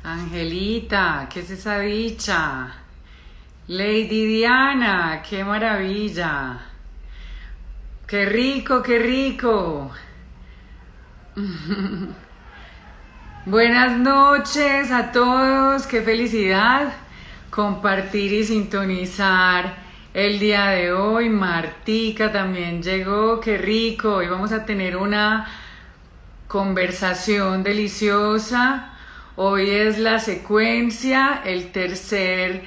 Angelita, ¿qué es esa dicha? Lady Diana, qué maravilla. Qué rico, qué rico. Buenas noches a todos, qué felicidad compartir y sintonizar el día de hoy. Martica también llegó, qué rico. Hoy vamos a tener una conversación deliciosa. Hoy es la secuencia, el tercer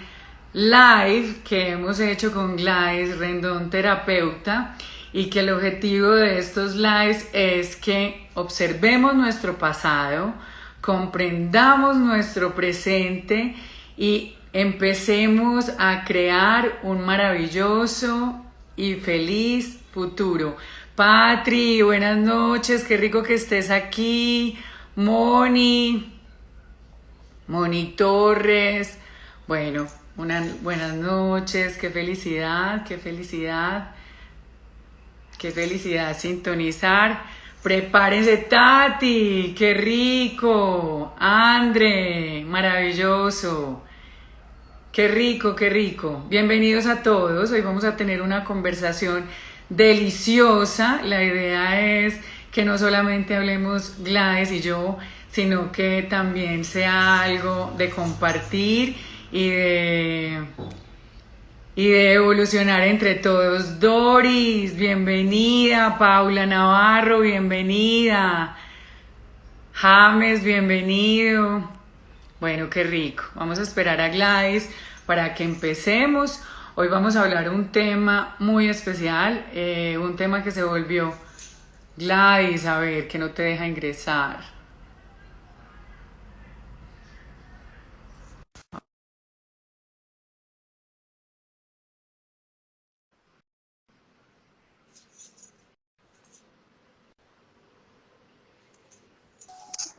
live que hemos hecho con Gladys Rendón, terapeuta, y que el objetivo de estos lives es que observemos nuestro pasado, comprendamos nuestro presente y empecemos a crear un maravilloso y feliz futuro. Patri, buenas noches, qué rico que estés aquí. Moni Torres, bueno, buenas noches, qué felicidad, qué felicidad, qué felicidad sintonizar. Prepárense, Tati, qué rico. Andre, maravilloso. Qué rico, qué rico. Bienvenidos a todos. Hoy vamos a tener una conversación deliciosa. La idea es que no solamente hablemos Gladys y yo, sino que también sea algo de compartir y de evolucionar entre todos. Doris, bienvenida. Paula Navarro, bienvenida. James, bienvenido. Bueno, qué rico. Vamos a esperar a Gladys para que empecemos. Hoy vamos a hablar un tema muy especial, un tema que se volvió Gladys, a ver, que no te deja ingresar.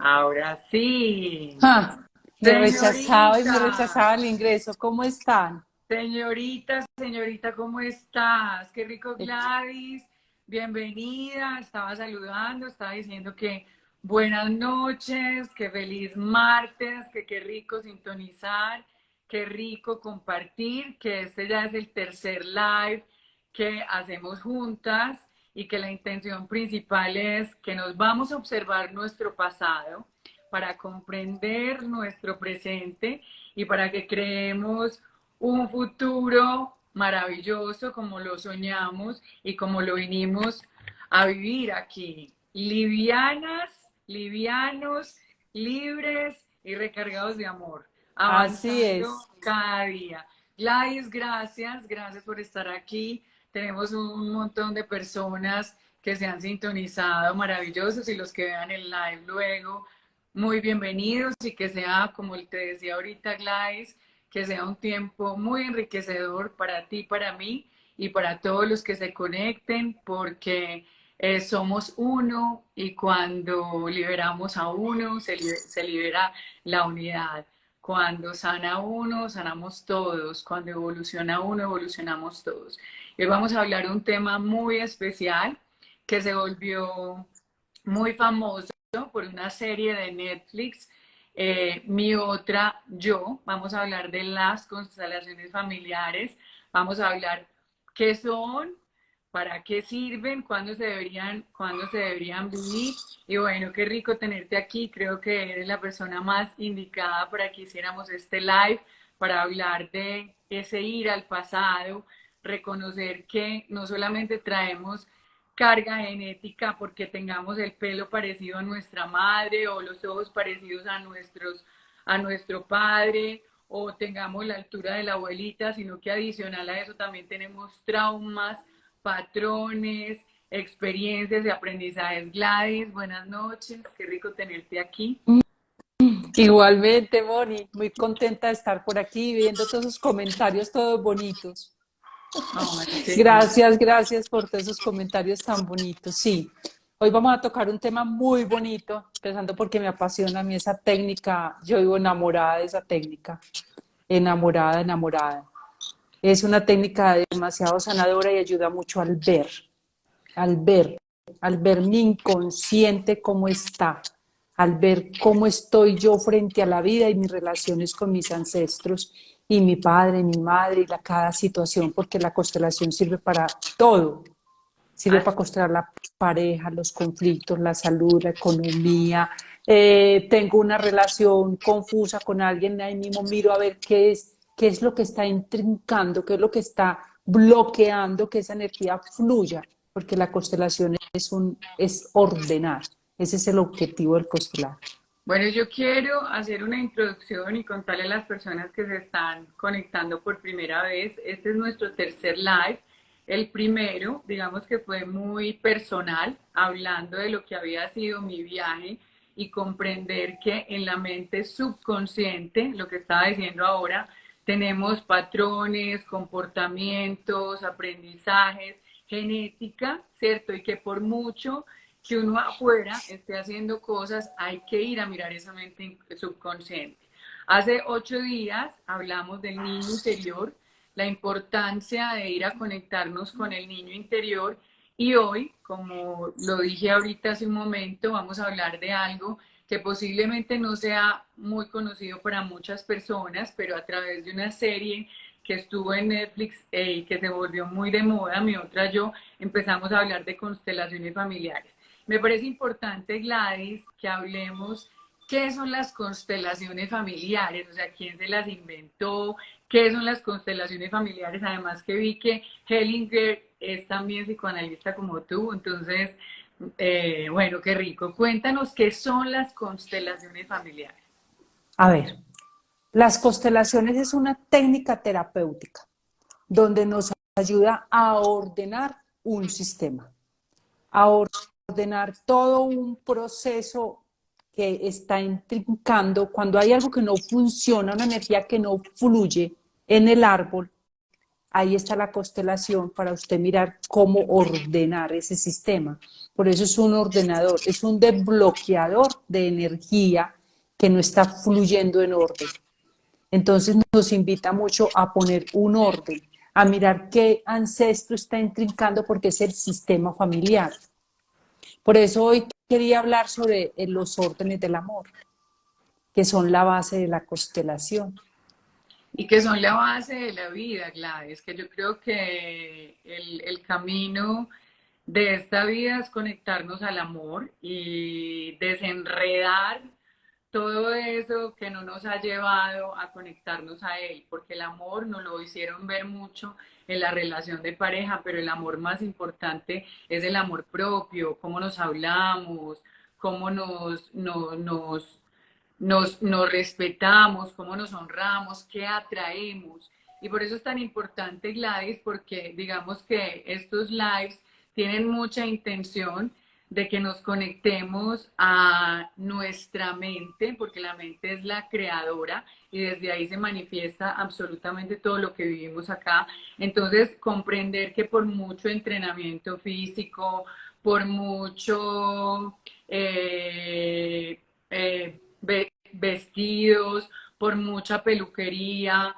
Ahora sí. Ah, y me Señorita, rechazaba el ingreso. ¿Cómo están? señorita, ¿cómo estás? Qué rico, Eh, Gladys. Bienvenida. Estaba saludando, estaba diciendo que buenas noches, que feliz martes, que qué rico sintonizar, qué rico compartir, que este ya es el tercer live que hacemos juntas y que la intención principal es que nos vamos a observar nuestro pasado para comprender nuestro presente y para que creemos un futuro maravilloso como lo soñamos y como lo vinimos a vivir aquí. Livianas, livianos, libres y recargados de amor, Así avanzando es. cada día. Gladys, gracias por estar aquí. Tenemos un montón de personas que se han sintonizado, maravillosos, y los que vean el live luego, muy bienvenidos, y que sea, como te decía ahorita Gladys, que sea un tiempo muy enriquecedor para ti, para mí y para todos los que se conecten, porque somos uno y cuando liberamos a uno, se libera la unidad. Cuando sana uno, sanamos todos. Cuando evoluciona uno, evolucionamos todos. Hoy vamos a hablar de un tema muy especial que se volvió muy famoso por una serie de Netflix, Mi Otra Yo. Vamos a hablar de las constelaciones familiares, vamos a hablar qué son, para qué sirven, cuándo se deberían vivir. Y bueno, qué rico tenerte aquí. Creo que eres la persona más indicada para que hiciéramos este live, para hablar de ese ir al pasado, reconocer que no solamente traemos carga genética porque tengamos el pelo parecido a nuestra madre o los ojos parecidos a nuestro padre o tengamos la altura de la abuelita, sino que adicional a eso también tenemos traumas, patrones, experiencias y aprendizajes. Gladys, buenas noches, qué rico tenerte aquí. Igualmente, Moni, muy contenta de estar por aquí viendo todos esos comentarios todos bonitos. Oh, sí. Gracias por todos esos comentarios tan bonitos. Sí, hoy vamos a tocar un tema muy bonito, empezando porque me apasiona a mí esa técnica. Yo vivo enamorada de esa técnica, enamorada, enamorada. Es una técnica demasiado sanadora y ayuda mucho al ver, al ver mi inconsciente cómo está, al ver cómo estoy yo frente a la vida y mis relaciones con mis ancestros y mi padre, mi madre y cada situación, porque la constelación sirve para todo. Sirve para constelar la pareja, los conflictos, la salud, la economía. Tengo una relación confusa con alguien, ahí mismo miro a ver qué es lo que está intrincando, qué es lo que está bloqueando que esa energía fluya, porque la constelación es ordenar. Ese es el objetivo del constelar. Bueno, yo quiero hacer una introducción y contarle a las personas que se están conectando por primera vez. Este es nuestro tercer live. El primero, digamos que fue muy personal, hablando de lo que había sido mi viaje y comprender que en la mente subconsciente, lo que estaba diciendo ahora, tenemos patrones, comportamientos, aprendizajes, genética, ¿cierto? Y que por mucho que uno afuera esté haciendo cosas, hay que ir a mirar esa mente subconsciente. Hace 8 días hablamos del niño interior, la importancia de ir a conectarnos con el niño interior y hoy, como lo dije ahorita hace un momento, vamos a hablar de algo que posiblemente no sea muy conocido para muchas personas, pero a través de una serie que estuvo en Netflix y que se volvió muy de moda, mi otra yo, empezamos a hablar de constelaciones familiares. Me parece importante, Gladys, que hablemos qué son las constelaciones familiares, o sea, quién se las inventó, qué son las constelaciones familiares, además que vi que Hellinger es también psicoanalista como tú, entonces, bueno, qué rico. Cuéntanos qué son las constelaciones familiares. A ver, las constelaciones es una técnica terapéutica donde nos ayuda a ordenar un sistema, a ordenar todo un proceso que está intrincando. Cuando hay algo que no funciona, una energía que no fluye en el árbol, ahí está la constelación para usted mirar cómo ordenar ese sistema. Por eso es un ordenador, es un desbloqueador de energía que no está fluyendo en orden. Entonces nos invita mucho a poner un orden, a mirar qué ancestro está intrincando porque es el sistema familiar. Por eso hoy quería hablar sobre los órdenes del amor, que son la base de la constelación. Y que son la base de la vida, Gladys, que yo creo que el camino de esta vida es conectarnos al amor y desenredar todo eso que no nos ha llevado a conectarnos a él, porque el amor nos lo hicieron ver mucho en la relación de pareja, pero el amor más importante es el amor propio, cómo nos hablamos, cómo nos respetamos, cómo nos honramos, qué atraemos. Y por eso es tan importante, Gladys, porque digamos que estos lives tienen mucha intención de que nos conectemos a nuestra mente, porque la mente es la creadora y desde ahí se manifiesta absolutamente todo lo que vivimos acá. Entonces, comprender que por mucho entrenamiento físico, por mucho vestidos, por mucha peluquería,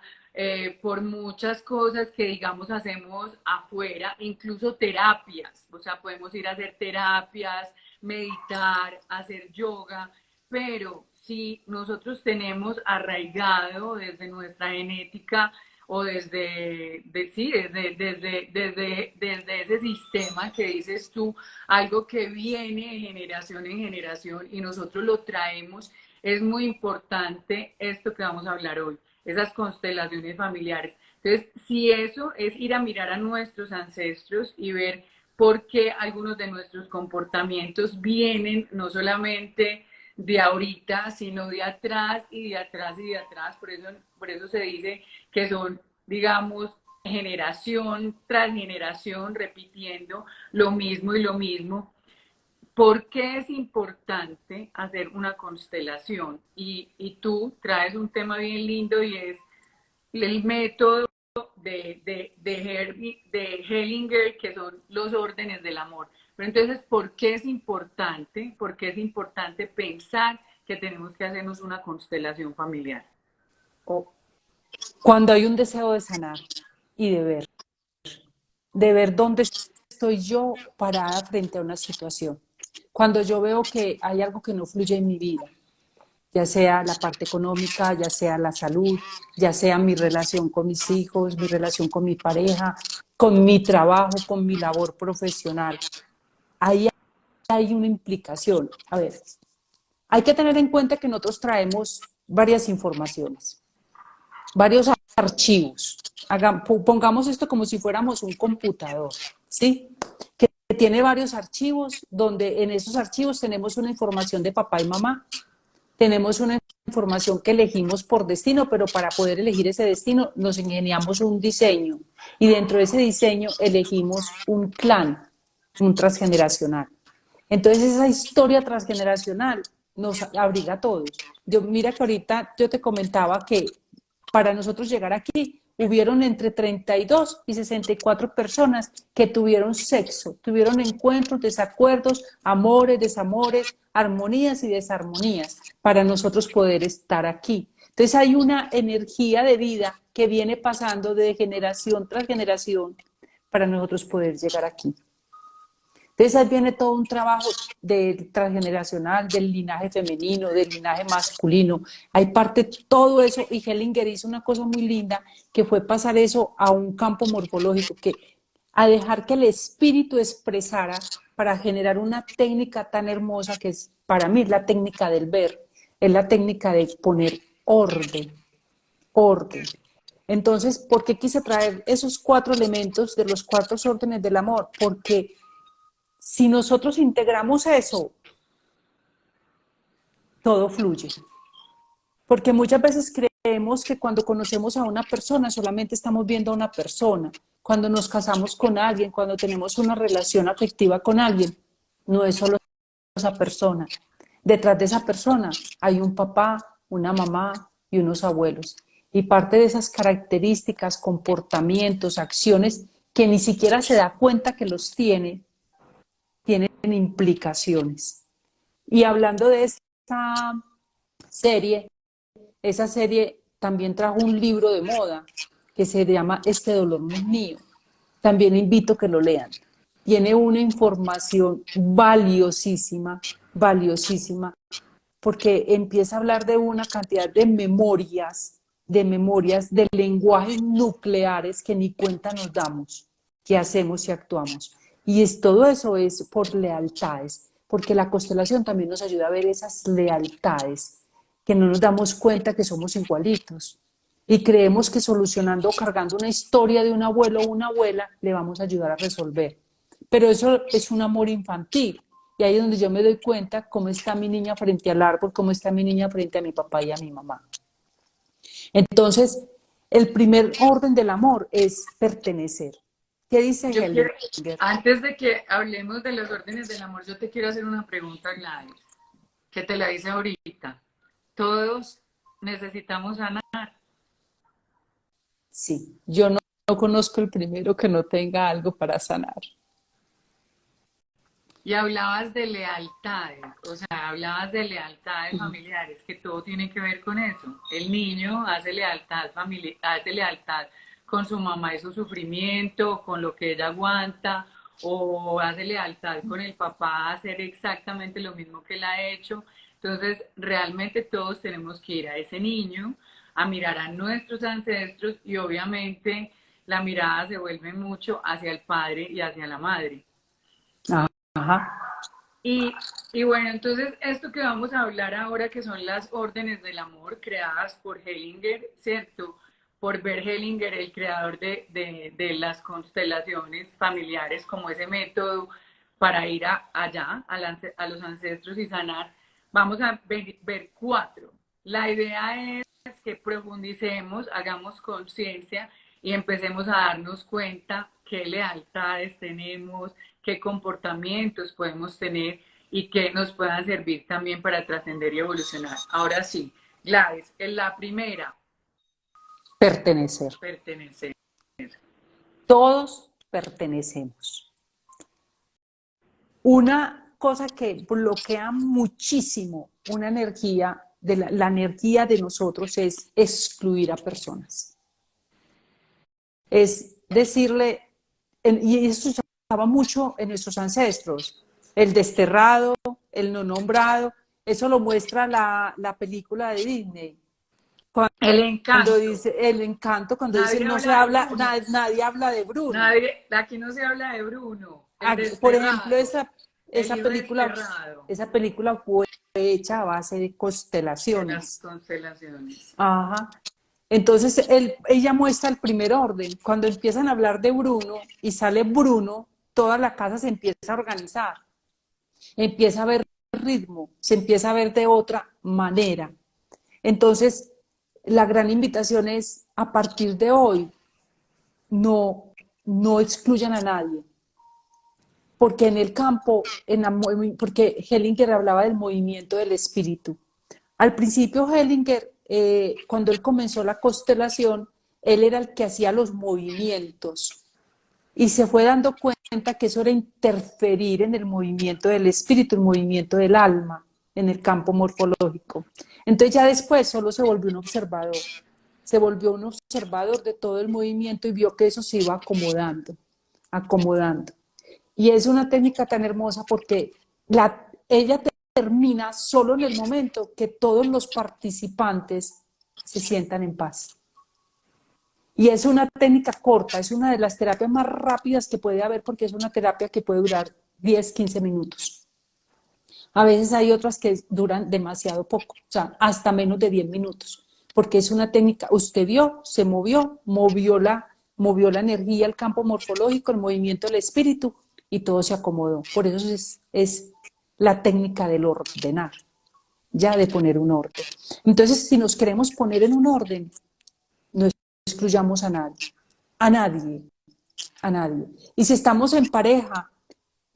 por muchas cosas que digamos hacemos afuera, incluso terapias, o sea, podemos ir a hacer terapias, meditar, hacer yoga, pero si nosotros tenemos arraigado desde nuestra genética o sí, desde ese sistema que dices tú, algo que viene de generación en generación y nosotros lo traemos, es muy importante esto que vamos a hablar hoy, esas constelaciones familiares. Entonces, si eso es ir a mirar a nuestros ancestros y ver por qué algunos de nuestros comportamientos vienen no solamente de ahorita, sino de atrás y de atrás y de atrás. Por eso se dice que son, digamos, generación tras generación repitiendo lo mismo y lo mismo. ¿Por qué es importante hacer una constelación? Y tú traes un tema bien lindo y es el método de Hellinger, que son los órdenes del amor. Pero entonces, ¿por qué es importante? ¿Por qué es importante pensar que tenemos que hacernos una constelación familiar? O cuando hay un deseo de sanar y de ver dónde estoy yo parada frente a una situación. cuando yo veo que hay algo que no fluye en mi vida, ya sea la parte económica, ya sea la salud, ya sea mi relación con mis hijos, mi relación con mi pareja, con mi trabajo, con mi labor profesional. Ahí hay una implicación. A ver, hay que tener en cuenta que nosotros traemos varias informaciones, varios archivos. Pongamos esto como si fuéramos un computador, ¿sí? Que tiene varios archivos, donde en esos archivos tenemos una información de papá y mamá, tenemos una información que elegimos por destino, pero para poder elegir ese destino nos ingeniamos un diseño y dentro de ese diseño elegimos un clan, un transgeneracional. Entonces esa historia transgeneracional nos abriga a todos. Mira que ahorita yo te comentaba que para nosotros llegar aquí hubieron entre 32 y 64 personas que tuvieron sexo, tuvieron encuentros, desacuerdos, amores, desamores, armonías y desarmonías para nosotros poder estar aquí. Entonces hay una energía de vida que viene pasando de generación tras generación para nosotros poder llegar aquí. Entonces ahí viene todo un trabajo transgeneracional, del linaje femenino, del linaje masculino. Hay parte de todo eso y Hellinger hizo una cosa muy linda que fue pasar eso a un campo morfológico, a dejar que el espíritu expresara para generar una técnica tan hermosa que es para mí la técnica del ver, es la técnica de poner orden, orden. Entonces, ¿por qué quise traer esos 4 elementos de los 4 órdenes del amor? Porque si nosotros integramos eso, todo fluye. Porque muchas veces creemos que cuando conocemos a una persona solamente estamos viendo a una persona. Cuando nos casamos con alguien, cuando tenemos una relación afectiva con alguien, no es solo esa persona. Detrás de esa persona hay un papá, una mamá y unos abuelos. Y parte de esas características, comportamientos, acciones que ni siquiera se da cuenta que los tienen implicaciones. Y hablando de serie, esa serie también trajo un libro de moda que se llama Este dolor no es mío. También invito a que lo lean. Tiene una información valiosísima, valiosísima, porque empieza a hablar de una cantidad de memorias, de lenguajes nucleares que ni cuenta nos damos, que hacemos y actuamos. Y todo eso es por lealtades, porque la constelación también nos ayuda a ver esas lealtades, que no nos damos cuenta que somos igualitos. Y creemos que solucionando o cargando una historia de un abuelo o una abuela le vamos a ayudar a resolver. Pero eso es un amor infantil. Y ahí es donde yo me doy cuenta cómo está mi niña frente al árbol, cómo está mi niña frente a mi papá y a mi mamá. Entonces, el primer orden del amor es pertenecer. ¿Qué dice Hellinger? Antes de que hablemos de los órdenes del amor, yo te quiero hacer una pregunta, Gladys, que te la hice ahorita. Todos necesitamos sanar. Sí, yo no conozco el primero que no tenga algo para sanar. Y hablabas de lealtades, o sea, hablabas de lealtades familiares, que todo tiene que ver con eso. El niño hace lealtad familiar, hace lealtad con su mamá y su sufrimiento, con lo que ella aguanta, o hace lealtad con el papá a hacer exactamente lo mismo que él ha hecho. Entonces, realmente todos tenemos que ir a ese niño, a mirar a nuestros ancestros y obviamente la mirada se vuelve mucho hacia el padre y hacia la madre. Ajá. Y bueno, entonces esto que vamos a hablar ahora, que son las órdenes del amor creadas por Hellinger, ¿cierto? Por Bert Hellinger, el creador de las constelaciones familiares, como ese método para ir allá, a los ancestros y sanar. Vamos a ver 4. La idea es que profundicemos, hagamos conciencia y empecemos a darnos cuenta qué lealtades tenemos, qué comportamientos podemos tener y que nos puedan servir también para trascender y evolucionar. Ahora sí, Gladys, en la primera. Pertenecer. Pertenecer. Todos pertenecemos. Una cosa que bloquea muchísimo una energía, la energía de nosotros es excluir a personas. Es decirle, y eso se usaba mucho en nuestros ancestros, el desterrado, el no nombrado. Eso lo muestra la película de Disney. El Cuando encanto. dice el encanto, cuando dice Nadie no se habla de habla, Bruno. nadie habla de Bruno. Nadie, aquí no se habla de Bruno, el Por ejemplo, desterrado, el hijo desterrado esa película fue hecha a base de de las constelaciones. constelaciones. Ajá. Entonces, ella muestra el primer orden. Cuando empiezan a hablar de Bruno y sale Bruno, toda la casa se empieza a organizar, empieza a ver ritmo, se empieza a ver de otra manera. Entonces, la gran invitación es, a partir de hoy, no, no excluyan a nadie, porque en el campo, porque Hellinger hablaba del movimiento del espíritu. Al principio Hellinger, cuando él comenzó la constelación, él era el que hacía los movimientos y se fue dando cuenta que eso era interferir en el movimiento del espíritu, el movimiento del alma, en el campo morfológico. Entonces ya después solo se volvió un observador, se volvió un observador de todo el movimiento y vio que eso se iba acomodando, acomodando. Y es una técnica tan hermosa porque ella termina solo en el momento que todos los participantes se sientan en paz. Y es una técnica corta, es una de las terapias más rápidas que puede haber porque es una terapia que puede durar 10, 15 minutos. A veces hay otras que duran demasiado poco, o sea, hasta menos de 10 minutos, porque es una técnica, usted vio, se movió, movió la energía, el campo morfológico, el movimiento del espíritu y todo se acomodó. Por eso es la técnica del ordenar, ya de poner un orden. Entonces, si nos queremos poner en un orden, no excluyamos a nadie, a nadie, a nadie. Y si estamos en pareja,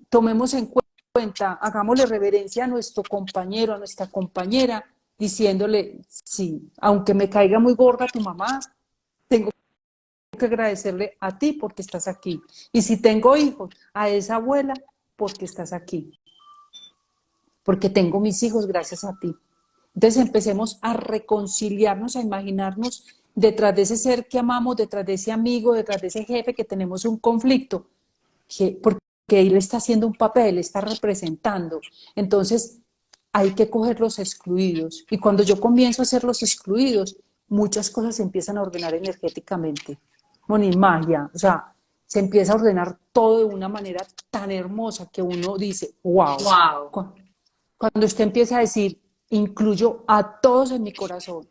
tomemos en cuenta, hagámosle reverencia a nuestro compañero, a nuestra compañera, diciéndole, sí, aunque me caiga muy gorda tu mamá, tengo que agradecerle a ti porque estás aquí. Y si tengo hijos, a esa abuela porque estás aquí. Porque tengo mis hijos gracias a ti. Entonces empecemos a reconciliarnos, a imaginarnos detrás de ese ser que amamos, detrás de ese amigo, detrás de ese jefe que tenemos un conflicto, porque él está haciendo un papel, está representando. Entonces hay que coger los excluidos. Y cuando yo comienzo a hacer los excluidos, muchas cosas se empiezan a ordenar energéticamente. No, ni magia, o sea, se empieza a ordenar todo de una manera tan hermosa que uno dice, wow. Wow. Cuando usted empieza a decir, incluyo a todos en mi corazón,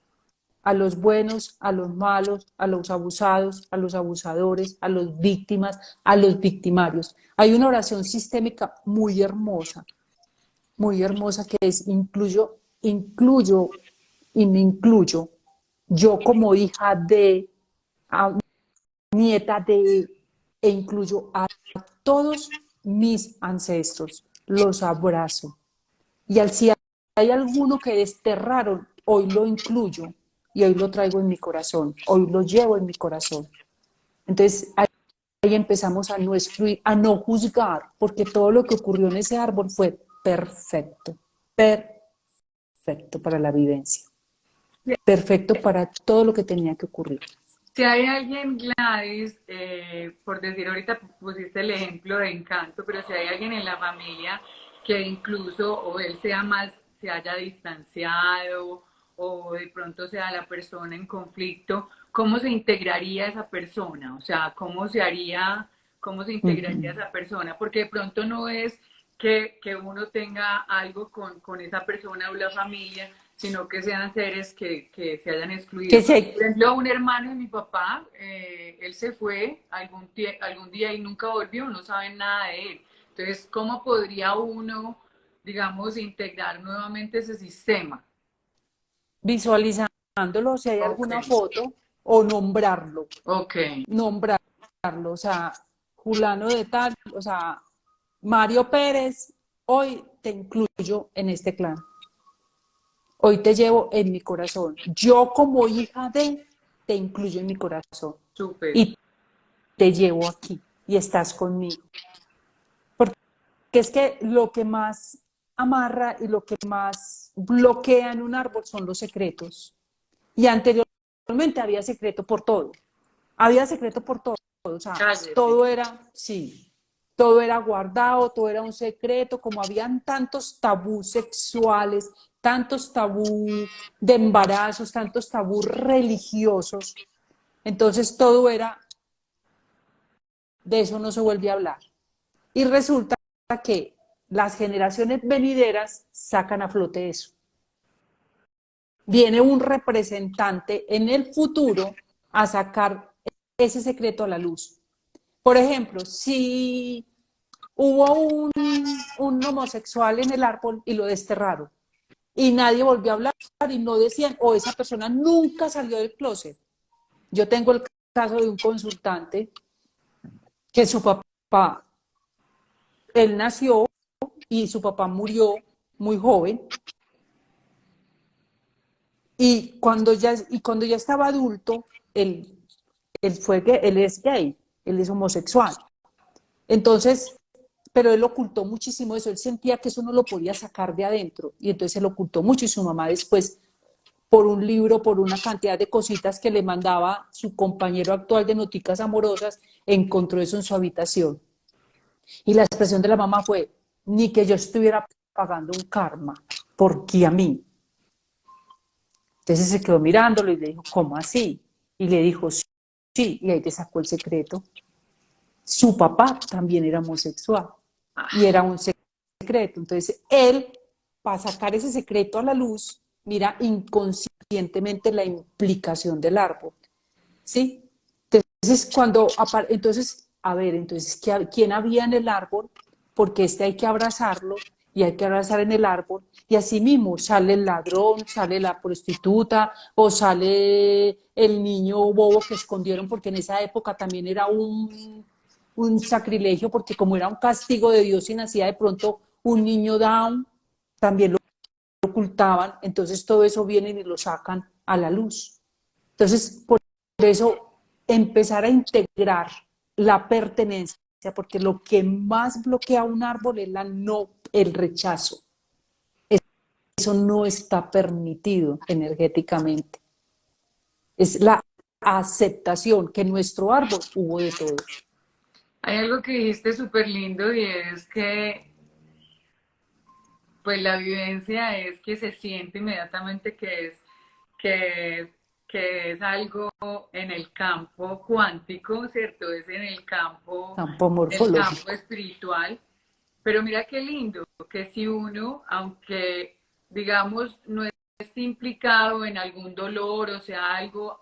a los buenos, a los malos, a los abusados, a los abusadores, a las víctimas, a los victimarios. Hay una oración sistémica muy hermosa que es incluyo y me incluyo, yo como hija de, nieta de, e incluyo a todos mis ancestros, los abrazo. Y si hay alguno que desterraron, hoy lo incluyo y hoy lo traigo en mi corazón, hoy lo llevo en mi corazón. Entonces ahí empezamos a no excluir, a no juzgar, porque todo lo que ocurrió en ese árbol fue perfecto, perfecto para la vivencia, perfecto para todo lo que tenía que ocurrir. Si hay alguien, Gladys, por decir ahorita pusiste el ejemplo de Encanto, pero si hay alguien en la familia que incluso o él sea más, se haya distanciado o de pronto sea la persona en conflicto, ¿cómo se integraría esa persona? O sea, ¿cómo se haría, cómo se Uh -huh. integraría esa persona? Porque de pronto no es que uno tenga algo con esa persona o la familia, sino que sean seres que se hayan excluido. Que se, Por ejemplo, un hermano de mi papá, él se fue algún día y nunca volvió, no saben nada de él. Entonces, ¿cómo podría uno, digamos, integrar nuevamente ese sistema? visualizándolo, si hay Ok, alguna foto, o nombrarlo, ok, nombrarlo, o sea, fulano de tal, o sea, Mario Pérez, hoy te incluyo en este clan, hoy te llevo en mi corazón, yo como hija de, te incluyo en mi corazón súper. y te llevo aquí y estás conmigo. Porque es que lo que más amarra y lo que más bloquea en un árbol son los secretos. Y anteriormente había secreto por todo. Había secreto por todo. O sea, Cállese. todo era, sí. todo era guardado, todo era un secreto, como habían tantos tabús sexuales, tantos tabú de embarazos, tantos tabús religiosos, entonces todo era, de eso no se vuelve a hablar. Y resulta que las generaciones venideras sacan a flote eso. Viene un representante en el futuro a sacar ese secreto a la luz. Por ejemplo, si hubo un homosexual en el árbol y lo desterraron y nadie volvió a hablar y no decían, o esa persona nunca salió del closet. Yo tengo el caso de un consultante que su papá, él nació y su papá murió muy joven y cuando ya estaba adulto, él es gay, él es homosexual. Entonces, pero él ocultó muchísimo eso, él sentía que eso no lo podía sacar de adentro y entonces él ocultó mucho y su mamá después, por un libro, por una cantidad de cositas que le mandaba su compañero actual de Noticas Amorosas, encontró eso en su habitación. Y la expresión de la mamá fue, ni que yo estuviera pagando un karma, porque a mí. Entonces se quedó mirándolo y le dijo, ¿cómo así? Y le dijo, sí, y ahí te sacó el secreto. Su papá también era homosexual y era un secreto. Entonces él, para sacar ese secreto a la luz, mira inconscientemente la implicación del árbol, ¿sí? Entonces, entonces, a ver, entonces, ¿quién había en el árbol? Porque hay que abrazarlo y hay que abrazar en el árbol y así mismo sale el ladrón, sale la prostituta o sale el niño bobo que escondieron porque en esa época también era un sacrilegio porque como era un castigo de Dios y nacía de pronto un niño down, también lo ocultaban, entonces todo eso vienen y lo sacan a la luz. Entonces, por eso empezar a integrar la pertenencia, porque lo que más bloquea un árbol es el rechazo. Eso no está permitido energéticamente. Es la aceptación que en nuestro árbol hubo de todo. Hay algo que dijiste súper lindo y es que pues la vivencia es que se siente inmediatamente que es, que es algo en el campo cuántico, ¿cierto? Es en Campo el campo morfológico. espiritual. Pero mira qué lindo, que si uno, aunque digamos no esté implicado en algún dolor, o sea, algo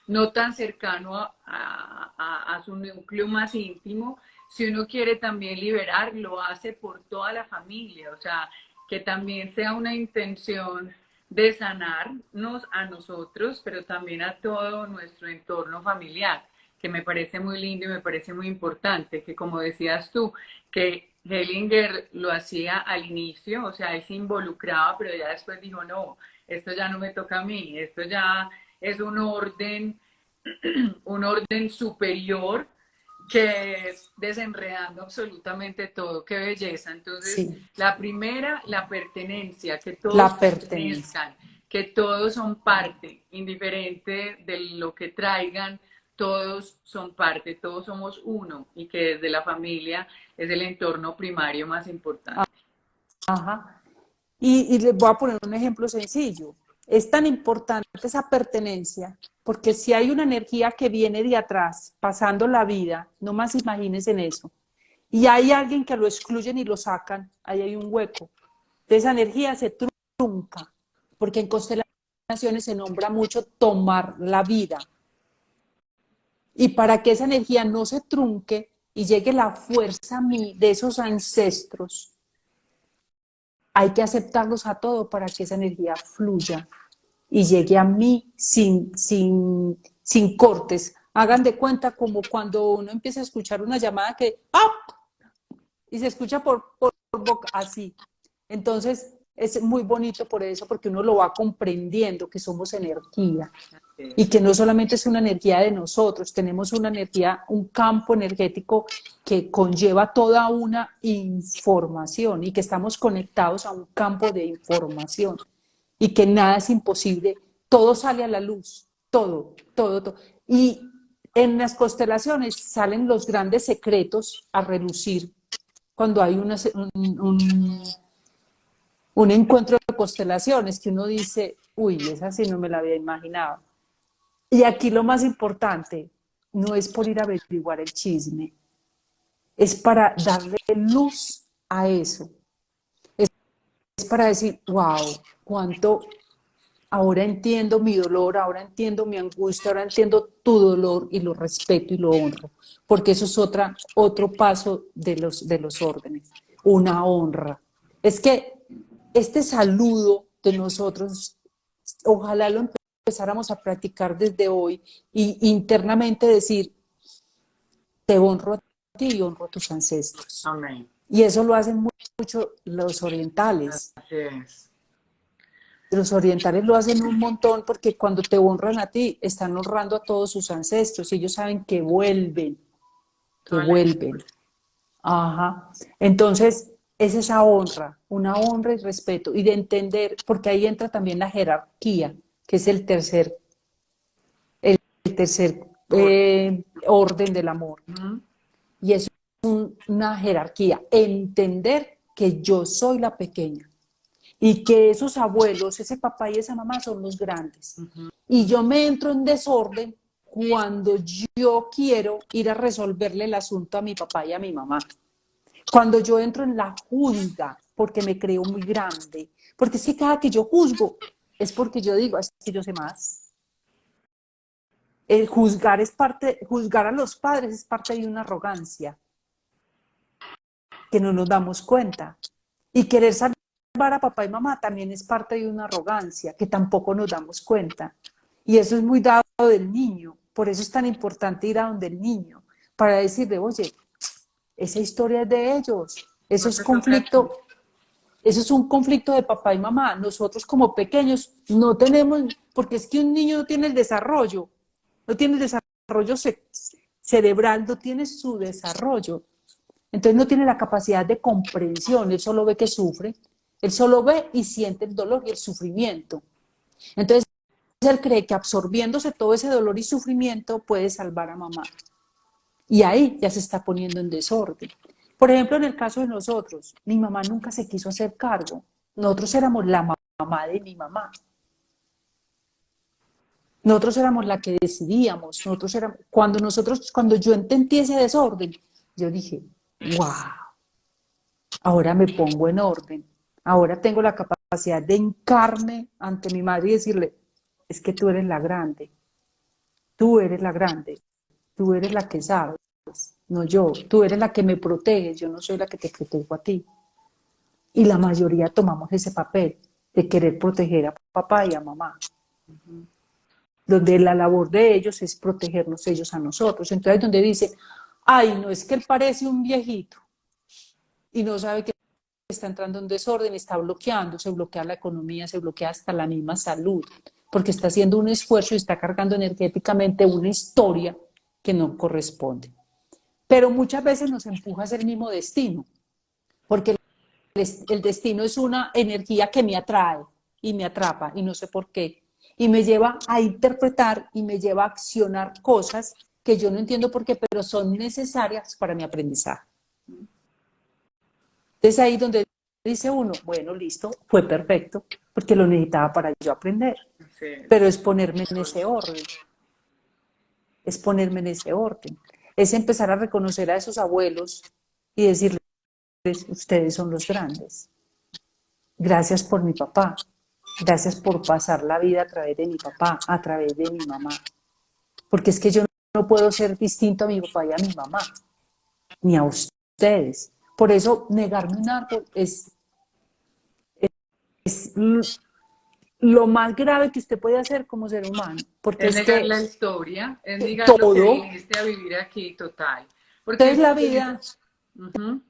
no tan cercano a su núcleo más íntimo, si uno quiere también liberar, lo hace por toda la familia, o sea, que también sea una intención de sanarnos a nosotros, pero también a todo nuestro entorno familiar, que me parece muy lindo y me parece muy importante, que como decías tú, que Hellinger lo hacía al inicio, o sea, él se involucraba, pero ya después dijo, no, esto ya no me toca a mí, esto ya es un orden superior que es desenredando absolutamente todo, qué belleza. Entonces, Sí, la primera, la pertenencia, que todos la pertenencia. pertenezcan, que todos son parte, indiferente de lo que traigan, todos son parte, todos somos uno y que desde la familia es el entorno primario más importante. Ajá. Y les voy a poner un ejemplo sencillo. Es tan importante esa pertenencia, porque si hay una energía que viene de atrás, pasando la vida, no más imagínense en eso, y hay alguien que lo excluyen y lo sacan, ahí hay un hueco. De esa energía se trunca, porque en constelaciones se nombra mucho tomar la vida. Y para que esa energía no se trunque y llegue la fuerza a mí de esos ancestros, hay que aceptarlos a todos para que esa energía fluya y llegue a mí sin cortes. Hagan de cuenta como cuando uno empieza a escuchar una llamada que ¡ah! Y se escucha por boca así. Entonces es muy bonito por eso, porque uno lo va comprendiendo que somos energía y que no solamente es una energía de nosotros, tenemos una energía, un campo energético que conlleva toda una información y que estamos conectados a un campo de información y que nada es imposible, todo sale a la luz, todo, todo, todo. Y En las constelaciones salen los grandes secretos a relucir cuando hay un encuentro de constelaciones que uno dice, uy, esa sí no me la había imaginado. Y aquí lo más importante no es por ir a averiguar el chisme, es para darle luz a eso. Es para decir, wow, cuánto ahora entiendo mi dolor, ahora entiendo mi angustia, ahora entiendo tu dolor y lo respeto y lo honro, porque eso es otro paso de los órdenes, una honra. Es que este saludo de nosotros, ojalá lo empezáramos a practicar desde hoy y internamente decir, te honro a ti y honro a tus ancestros. Amén. Y eso lo hacen mucho los orientales. Así es. Los orientales lo hacen un montón porque cuando te honran a ti, están honrando a todos sus ancestros y ellos saben que vuelven, que Vale. vuelven. Ajá. Entonces, es esa honra, una honra y respeto y de entender, porque ahí entra también la jerarquía, que es Por- orden del amor. Ujú. Y es una jerarquía, entender que yo soy la pequeña y que esos abuelos, ese papá y esa mamá son los grandes. Ujú. Y yo me entro en desorden cuando yo quiero ir a resolverle el asunto a mi papá y a mi mamá. Cuando yo entro en la juzga, porque me creo muy grande. Porque es que cada que yo juzgo, es porque yo digo, es que yo sé más. El juzgar es juzgar a los padres es parte de una arrogancia que no nos damos cuenta. Y querer salvar a papá y mamá también es parte de una arrogancia que tampoco nos damos cuenta. Y eso es muy dado del niño. Por eso es tan importante ir a donde el niño, para decirle, oye, esa historia es de ellos, eso No es te toca a ti. conflicto, eso es un conflicto de papá y mamá. Nosotros como pequeños no tenemos, porque es que un niño no tiene el desarrollo, no tiene el desarrollo cerebral, no tiene su desarrollo. Entonces no tiene la capacidad de comprensión, él solo ve que sufre, él solo ve y siente el dolor y el sufrimiento. Entonces él cree que absorbiéndose todo ese dolor y sufrimiento puede salvar a mamá. Y ahí ya se está poniendo en desorden. Por ejemplo, en el caso de nosotros, mi mamá nunca se quiso hacer cargo. Nosotros éramos la mamá de mi mamá. Nosotros éramos la que decidíamos. Cuando yo entendí ese desorden, yo dije, wow, ahora me pongo en orden. Ahora tengo la capacidad de hincarme ante mi madre y decirle, es que tú eres la grande, tú eres la grande, tú eres la que sabes, no yo, tú eres la que me proteges, yo no soy la que te protejo a ti. Y la mayoría tomamos ese papel de querer proteger a papá y a mamá, donde la labor de ellos es protegernos ellos a nosotros. Entonces, donde dice, ay, no es que él parece un viejito y no sabe que está entrando en desorden, está bloqueando, se bloquea la economía, se bloquea hasta la misma salud, porque está haciendo un esfuerzo y está cargando energéticamente una historia que no corresponde. Pero muchas veces nos empuja a ser el mismo destino, porque el destino es una energía que me atrae y me atrapa y no sé por qué. Y me lleva a interpretar y me lleva a accionar cosas que yo no entiendo por qué, pero son necesarias para mi aprendizaje. Entonces ahí donde dice uno, bueno, listo, fue perfecto, porque lo necesitaba para yo aprender. Así es. Pero es ponerme en ese orden, es ponerme en ese orden. Es empezar a reconocer a esos abuelos y decirles, ustedes son los grandes. Gracias por mi papá. Gracias por pasar la vida a través de mi papá, a través de mi mamá. Porque es que yo no puedo ser distinto a mi papá y a mi mamá, ni a ustedes. Por eso negarme un árbol es lo más grave que usted puede hacer como ser humano. Porque Es es negar que la historia, es negar lo que todo, viniste a vivir aquí, total. Porque entonces eso la es... vida Ujú.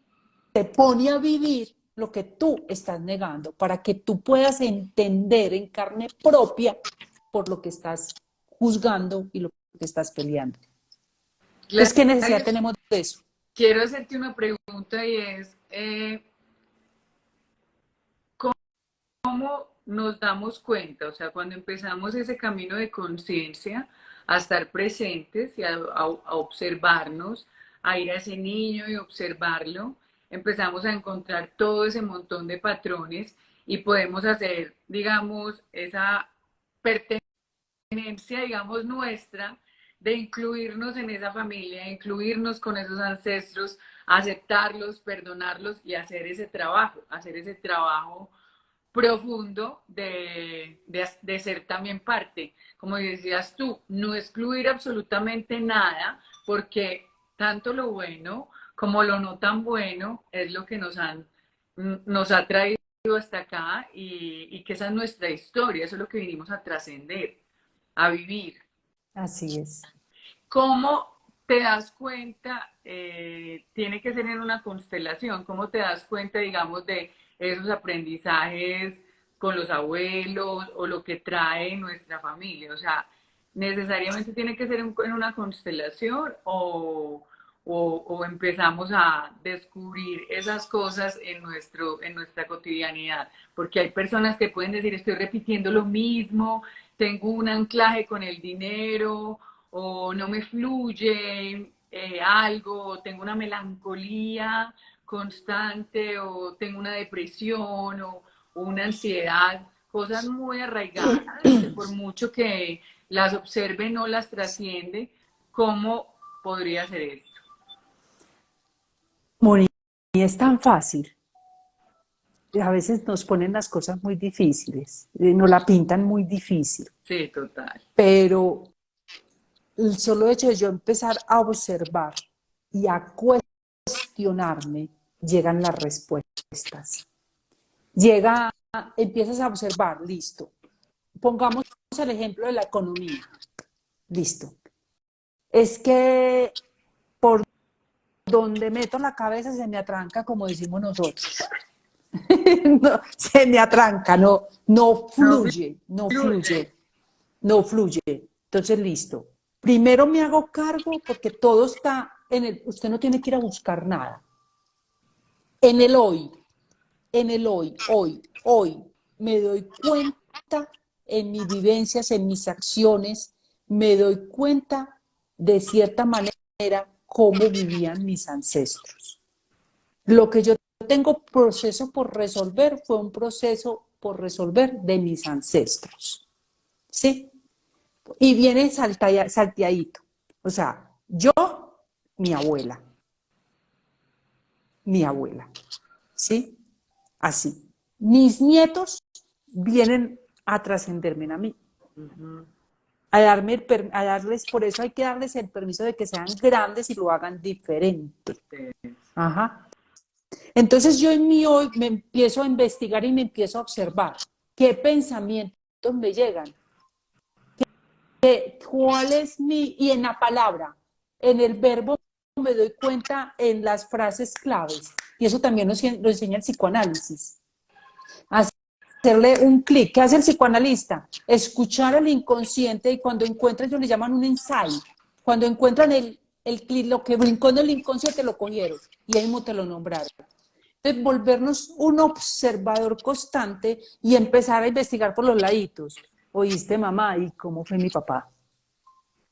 te pone a vivir lo que tú estás negando, para que tú puedas entender en carne propia por lo que estás juzgando y lo que estás peleando. Entonces, ¿qué necesidad Gladys, tenemos de eso? quiero hacerte una pregunta y es, ¿cómo nos damos cuenta, o sea, cuando empezamos ese camino de conciencia, a estar presentes y a observarnos, a ir a ese niño y observarlo, empezamos a encontrar todo ese montón de patrones y podemos hacer, digamos, esa pertenencia, digamos, nuestra de incluirnos en esa familia, incluirnos con esos ancestros, aceptarlos, perdonarlos y hacer ese trabajo profundo de ser también parte. Como decías tú, no excluir absolutamente nada, porque tanto lo bueno como lo no tan bueno es lo que nos ha traído hasta acá y que esa es nuestra historia, eso es lo que vinimos a trascender, a vivir. Así es. ¿Cómo te das cuenta? Tiene que ser en una constelación. ¿Cómo te das cuenta, digamos, de esos aprendizajes con los abuelos o lo que trae nuestra familia? O sea, ¿necesariamente tiene que ser en una constelación o empezamos a descubrir esas cosas en nuestra cotidianidad? Porque hay personas que pueden decir, estoy repitiendo lo mismo, tengo un anclaje con el dinero o no me fluye algo, o tengo una melancolía constante, o tengo una depresión, o una ansiedad, cosas muy arraigadas, que por mucho que las observe no las trasciende. ¿Cómo podría ser esto? Moni, es tan fácil. A veces nos ponen las cosas muy difíciles, nos la pintan muy difícil, Sí, total. pero el solo hecho de yo empezar a observar y a cuestionarme, llegan las respuestas. Empiezas a observar, listo. Pongamos el ejemplo de la economía, listo. Es que por donde meto la cabeza se me atranca, como decimos nosotros. No, se me atranca, no No fluye, no fluye. fluye, no fluye. Entonces, listo. Primero me hago cargo porque todo está usted no tiene que ir a buscar nada. En el hoy, hoy, me doy cuenta en mis vivencias, en mis acciones, me doy cuenta de cierta manera cómo vivían mis ancestros. Lo que yo tengo proceso por resolver fue un proceso por resolver de mis ancestros. ¿Sí? Y viene salteadito. O sea, yo, mi abuela, mi abuela. ¿Sí? Así. Mis nietos vienen a trascenderme a mí. Uh -huh. A darles, por eso hay que darles el permiso de que sean grandes y lo hagan diferente. Sí. Ajá. Entonces yo en mí hoy me empiezo a investigar y me empiezo a observar qué pensamientos me llegan, cuál es y en la palabra, en el verbo me doy cuenta en las frases claves y eso también lo enseña el psicoanálisis. Hacerle un clic. ¿Qué hace el psicoanalista? Escuchar al inconsciente y cuando encuentran, ellos le llaman un insight, cuando encuentran el clic, lo que brincó en el inconsciente lo cogieron y ahí mismo te lo nombraron. Entonces, volvernos un observador constante y empezar a investigar por los laditos. ¿Oíste, mamá? ¿Y cómo fue mi papá?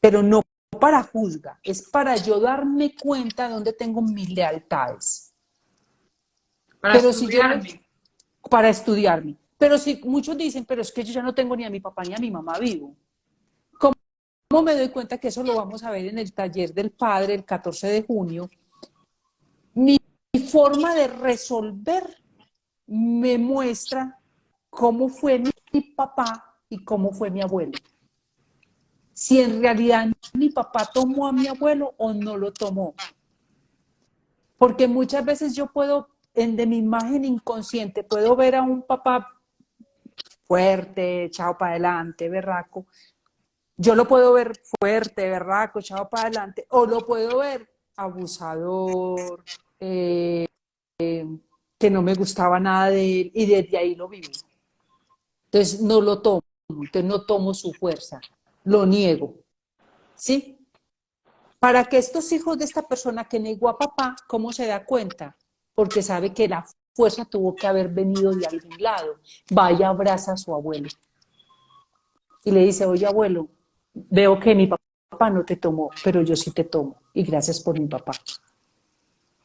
Pero no para juzgar, es para yo darme cuenta de dónde tengo mis lealtades. Para Pero si yo no, estudiarme. para estudiarme. Pero si muchos dicen, pero es que yo ya no tengo ni a mi papá ni a mi mamá vivo. ¿Cómo me doy cuenta que eso lo vamos a ver en el taller del padre el 14 de junio? Mi forma de resolver me muestra cómo fue mi papá y cómo fue mi abuelo. Si en realidad mi papá tomó a mi abuelo o no lo tomó. Porque muchas veces yo puedo, de mi imagen inconsciente, puedo ver a un papá fuerte, echado para adelante, berraco. Yo lo puedo ver fuerte, berraco, echado para adelante, o lo puedo ver abusador, que no me gustaba nada de él, y desde ahí lo vivo. Entonces no lo tomo, entonces no tomo su fuerza, lo niego, ¿sí? Para que estos hijos de esta persona que negó a papá, ¿cómo se da cuenta? Porque sabe que la fuerza tuvo que haber venido de algún lado. Vaya, abraza a su abuelo y le dice, oye abuelo, veo que mi papá no te tomó, pero yo sí te tomo y gracias por mi papá.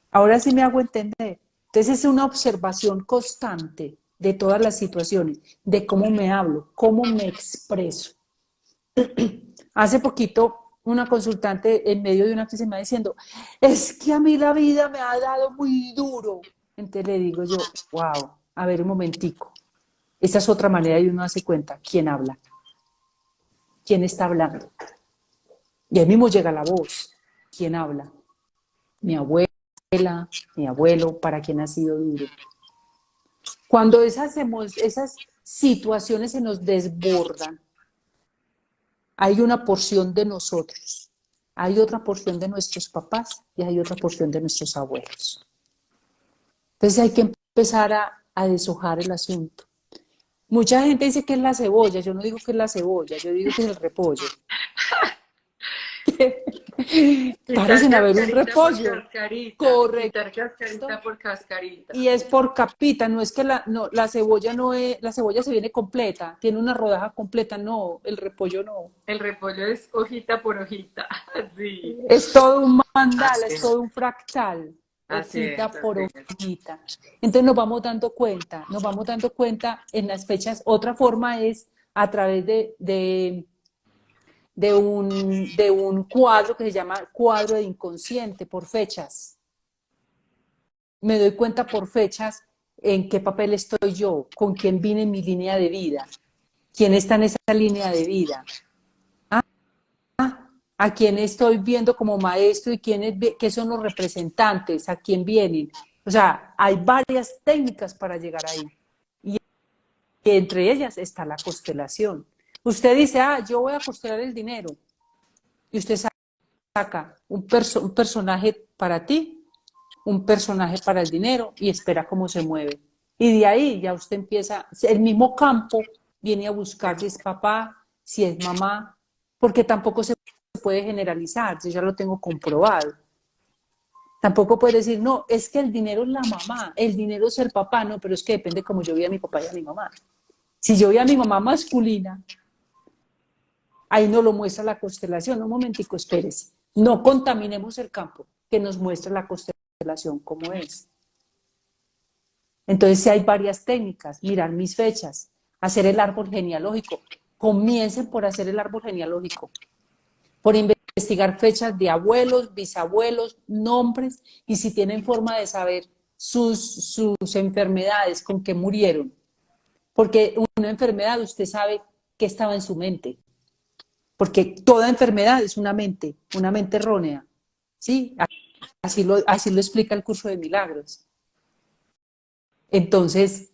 Ahora sí me hago entender. Entonces es una observación constante de todas las situaciones, de cómo me hablo, cómo me expreso. Hace poquito una consultante en medio de una crisis me va diciendo, es que a mí la vida me ha dado muy duro. Entonces le digo yo, wow, a ver un momentico. Esa es otra manera y uno hace cuenta, ¿quién habla? ¿Quién está hablando? Y ahí mismo llega la voz, ¿quién habla? Mi abuela, mi abuelo, ¿para quién ha sido duro? Cuando esas situaciones se nos desbordan, hay una porción de nosotros, hay otra porción de nuestros papás y hay otra porción de nuestros abuelos. Entonces hay que empezar a deshojar el asunto. Mucha gente dice que es la cebolla, yo no digo que es la cebolla, yo digo que es el repollo. Quitar Parecen haber un cascarita por repollo, cascarita, quitar correcto. cascarita por cascarita. Y es por capita, no es que la cebolla no es, la cebolla se viene completa, tiene una rodaja completa, no, el repollo no. El repollo es hojita por hojita, sí. Es todo un mandala, Así es es, todo un fractal, así es, hojita por así es. hojita. Entonces nos vamos dando cuenta en las fechas. Otra forma es a través de un cuadro que se llama cuadro de inconsciente por fechas. Me doy cuenta por fechas en qué papel estoy yo, con quién vine en mi línea de vida, quién está en esa línea de vida, a quién estoy viendo como maestro y qué son los representantes, a quién vienen. O sea, hay varias técnicas para llegar ahí. Y entre ellas está la constelación. Usted dice, yo voy a constelar el dinero. Y usted saca un personaje para ti, un personaje para el dinero y espera cómo se mueve. Y de ahí ya usted empieza, el mismo campo viene a buscar si es papá, si es mamá, porque tampoco se puede generalizar, yo ya lo tengo comprobado. Tampoco puede decir, no, es que el dinero es la mamá, el dinero es el papá, no, pero es que depende como yo vi a mi papá y a mi mamá. Si yo vi a mi mamá masculina, ahí no lo muestra la constelación. Un momentico, espérese. No contaminemos el campo que nos muestra la constelación como es. Entonces, sí hay varias técnicas. Mirar mis fechas, hacer el árbol genealógico. Comiencen por hacer el árbol genealógico, por investigar fechas de abuelos, bisabuelos, nombres, y si tienen forma de saber sus enfermedades, con qué murieron. Porque una enfermedad, usted sabe qué estaba en su mente. Porque toda enfermedad es una mente errónea. ¿Sí? Así lo explica el curso de milagros. Entonces,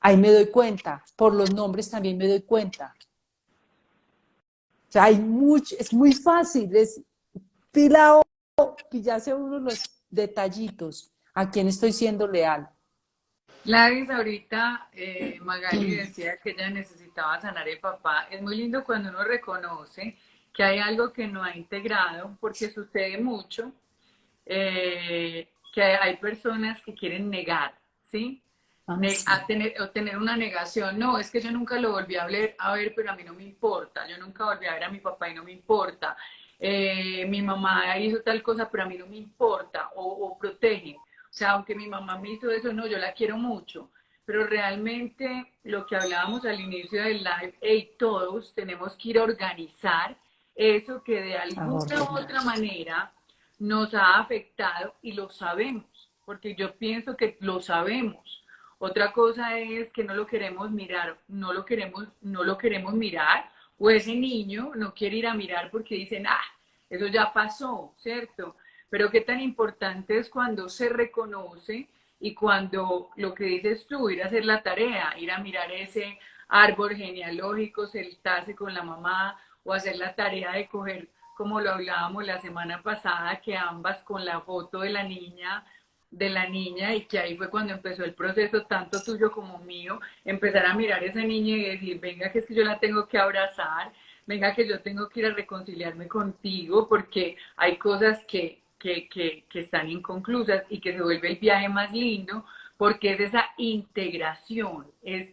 ahí me doy cuenta, por los nombres también me doy cuenta. O sea, es muy fácil, es pilado, pillarse uno los detallitos, a quién estoy siendo leal. Gladys, ahorita Magali decía que ella necesitaba sanar el papá. Es muy lindo cuando uno reconoce que hay algo que no ha integrado, porque sucede mucho que hay personas que quieren negar, ¿sí? Sí. O tener una negación. No, es que yo nunca lo volví a ver, pero a mí no me importa. Yo nunca volví a ver a mi papá y no me importa. Mi mamá hizo tal cosa, pero a mí no me importa. O protegen. O sea, aunque mi mamá me hizo eso, no, yo la quiero mucho. Pero realmente lo que hablábamos al inicio del live, hey, todos tenemos que ir a organizar eso que de alguna u otra manera nos ha afectado y lo sabemos, porque yo pienso que lo sabemos. Otra cosa es que no lo queremos mirar, no lo queremos mirar, o ese niño no quiere ir a mirar porque dicen, eso ya pasó, ¿cierto? Pero qué tan importante es cuando se reconoce y cuando lo que dices tú, ir a hacer la tarea, ir a mirar ese árbol genealógico, sentarse con la mamá o hacer la tarea de coger, como lo hablábamos la semana pasada, que ambas con la foto de la niña y que ahí fue cuando empezó el proceso, tanto tuyo como mío, empezar a mirar a esa niña y decir, venga que es que yo la tengo que abrazar, venga que yo tengo que ir a reconciliarme contigo porque hay cosas que están inconclusas y que se vuelve el viaje más lindo porque es esa integración, es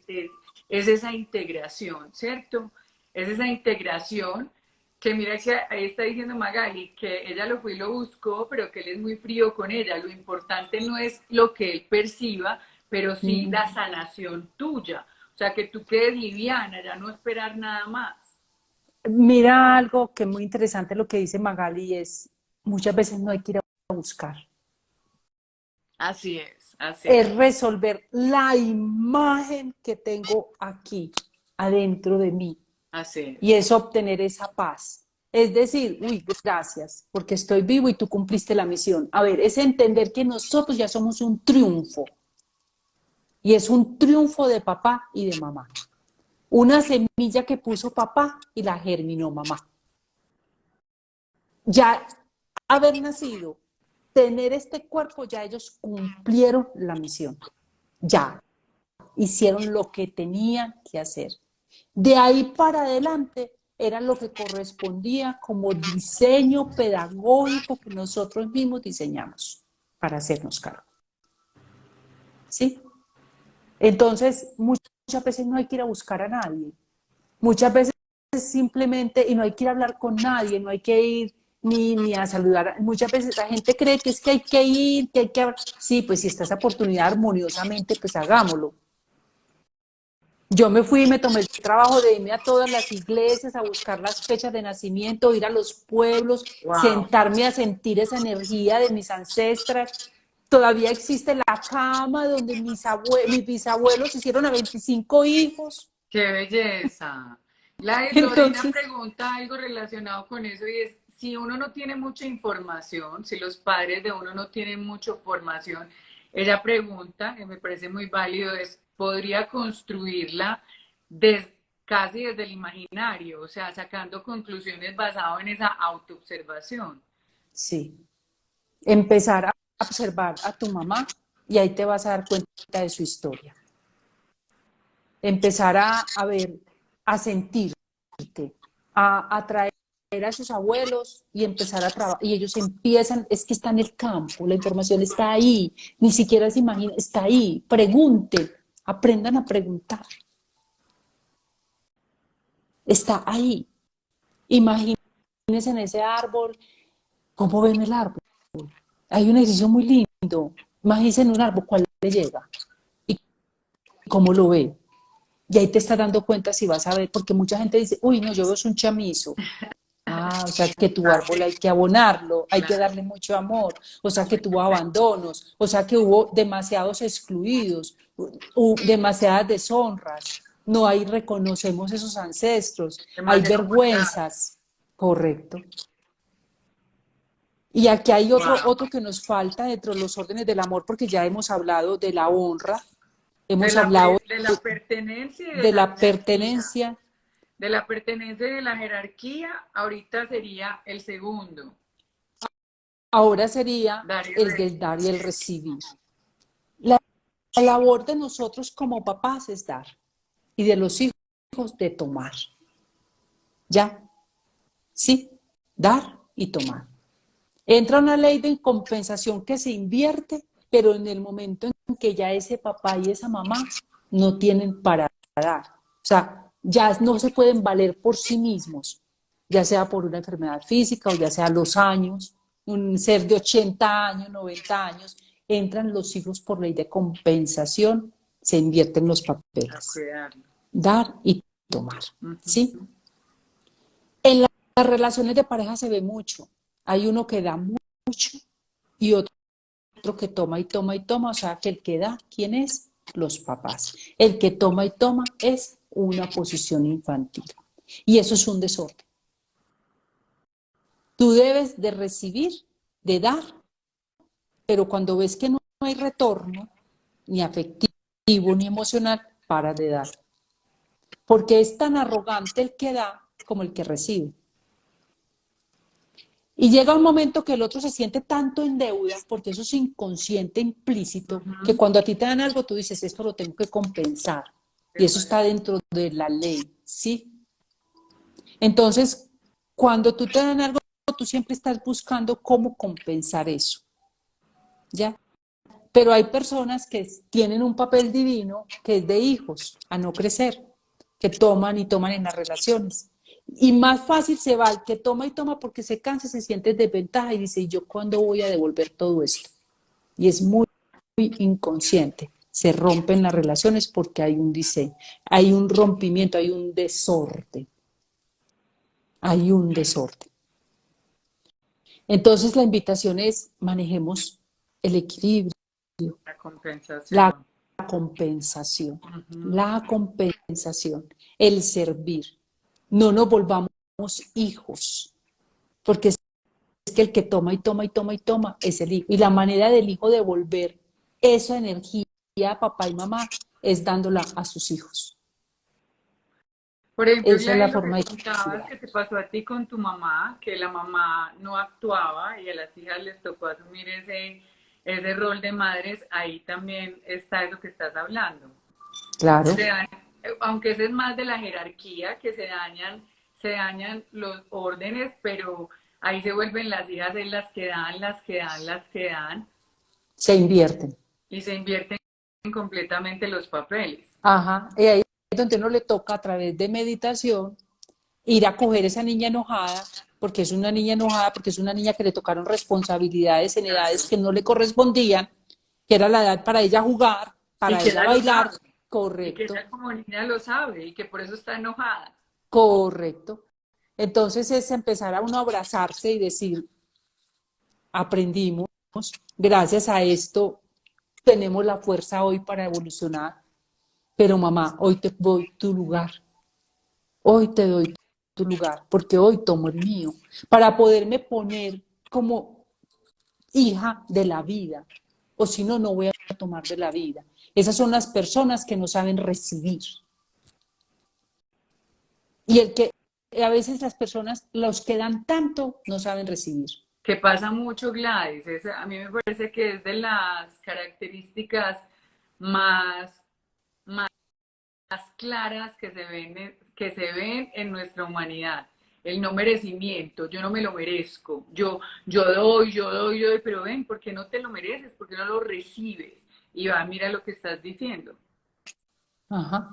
esa integración, ¿cierto? Es esa integración que mira que ahí está diciendo Magali, que ella lo fue y lo buscó, pero que él es muy frío con ella. Lo importante no es lo que él perciba, pero sí Mm. la sanación tuya. O sea, que tú quedes liviana, ya no esperar nada más. Mira algo que es muy interesante lo que dice Magali es, muchas veces no hay que ir a buscar, Así es, así es, es resolver la imagen que tengo aquí, adentro de mí, así y es. es obtener esa paz. Es decir, uy, gracias, porque estoy vivo y tú cumpliste la misión. A ver, es entender que nosotros ya somos un triunfo, y es un triunfo de papá y de mamá. Una semilla que puso papá y la germinó mamá. Ya haber nacido, tener este cuerpo, ya ellos cumplieron la misión. Ya hicieron lo que tenían que hacer. De ahí para adelante era lo que correspondía como diseño pedagógico que nosotros mismos diseñamos para hacernos cargo. ¿Sí? Entonces, muchas veces no hay que ir a buscar a nadie. Muchas veces simplemente, y no hay que ir a hablar con nadie, no hay que ir ni a saludar. Muchas veces la gente cree que es que hay que ir, que hay que hablar. Sí, pues si está esa oportunidad armoniosamente, pues hagámoslo. Yo me fui y me tomé el trabajo de irme a todas las iglesias a buscar las fechas de nacimiento, ir a los pueblos, Wow, sentarme a sentir esa energía de mis ancestras. Todavía existe la cama donde mis bisabuelos hicieron a 25 hijos. qué belleza. Gladys, Lorena Entonces, pregunta algo relacionado con eso y es, si uno no tiene mucha información, si los padres de uno no tienen mucha formación, ella pregunta, que me parece muy válido, es, ¿podría construirla casi desde el imaginario? O sea, sacando conclusiones basadas en esa autoobservación. sí, empezar a observar a tu mamá y ahí te vas a dar cuenta de su historia. Empezar a ver, a sentirte, a traer a sus abuelos y empezar a trabajar. Y ellos empiezan, es que está en el campo, la información está ahí, ni siquiera se imagina, está ahí. Pregunten, aprendan a preguntar. Está ahí. Imagínense en ese árbol, ¿cómo ven el árbol? Hay un ejercicio muy lindo. Imagínense en un árbol, ¿cuál le llega? ¿Y cómo lo ve? Y ahí te estás dando cuenta si vas a ver, porque mucha gente dice, uy, no, yo veo es un chamizo. Ah, o sea que tu árbol hay que abonarlo, hay que Claro, darle mucho amor, o sea que tuvo abandonos, o sea que hubo demasiados excluidos, demasiadas deshonras, no hay, reconocemos esos ancestros, hay demasiado maltrato. vergüenzas, correcto. Y aquí hay Wow. otro que nos falta dentro de los órdenes del amor, porque ya hemos hablado de la honra, hemos hablado De la pertenencia y de de la la jerarquía. pertenencia, De la pertenencia y de la jerarquía, ahorita sería el segundo, ahora sería dar y el del dar y el recibir. recibir. La labor de nosotros como papás es dar y de los hijos de tomar. ¿Ya? Sí, dar y tomar. Entra una ley de compensación que se invierte, pero en el momento en que ya ese papá y esa mamá no tienen para dar. O sea, ya no se pueden valer por sí mismos, ya sea por una enfermedad física o ya sea los años, un ser de 80 años, 90 años, entran los hijos por ley de compensación, se invierten los A papeles, cuidarlo. dar y tomar, ¿sí? Ujú. En las relaciones de pareja se ve mucho, hay uno que da mucho y otro que toma y toma y toma, o sea que el que da, ¿quién es? Los papás. El que toma y toma es una posición infantil. Y eso es un desorden. Tú debes de recibir, de dar, pero cuando ves que no hay retorno, ni afectivo ni emocional, para de dar. Porque es tan arrogante el que da como el que recibe. Y llega un momento que el otro se siente tanto en deuda, porque eso es inconsciente, implícito, que Ujú. cuando a ti te dan algo, tú dices, esto lo tengo que compensar. Y eso está dentro de la ley, ¿sí? Entonces, cuando tú te dan algo, tú siempre estás buscando cómo compensar eso, ¿ya? Pero hay personas que tienen un papel divino que es de hijos, a no crecer, que toman y toman en las relaciones. Y más fácil se va el que toma y toma porque se cansa, se siente en desventaja y dice, ¿y yo cuándo voy a devolver todo esto? Y es muy inconsciente. Se rompen las relaciones porque hay un diseño, hay un rompimiento, hay un desorden. Hay un desorden. Entonces la invitación es manejemos el equilibrio, La la compensación. compensación, Ujú. la compensación, el servir. No nos volvamos hijos, porque es que el que toma y toma y toma y toma es el hijo. Y la manera del hijo de devolver esa energía a papá y mamá es dándola a sus hijos. Por ejemplo, Esa es la Gladys, lo que forma de contabas que te pasó a ti con tu mamá, que la mamá no actuaba y a las hijas les tocó asumir ese rol de madres, ahí también está eso que estás hablando. claro. Se dan- Aunque ese es más de la jerarquía, que se dañan los órdenes, pero ahí se vuelven las hijas en las que dan, las que dan, las que dan, Se invierten. y se invierten completamente los papeles. Ajá. Y ahí es donde uno le toca a través de meditación ir a coger esa niña enojada, porque es una niña enojada, porque es una niña que le tocaron responsabilidades en edades Claro. que no le correspondían, que era la edad para ella jugar, Y para que ella ella lo bailar. sabe, y que Correcto, ella como niña lo sabe, y que por eso está enojada. correcto. Entonces es empezar a uno a abrazarse y decir, aprendimos, gracias a esto tenemos la fuerza hoy para evolucionar, pero mamá, hoy te doy tu lugar, hoy te doy tu lugar, porque hoy tomo el mío, para poderme poner como hija de la vida, o si no, no voy a tomar de la vida. Esas son las personas que no saben recibir. Y el que a veces las personas, los que dan tanto, no saben recibir. Que pasa mucho, Gladys. A mí me parece que es de las características más, más claras que se ven en nuestra humanidad. El no merecimiento, yo no me lo merezco, yo doy, yo doy, pero ven, ¿por qué no te lo mereces? ¿Por qué no lo recibes? Y va, mira lo que estás diciendo. Ajá.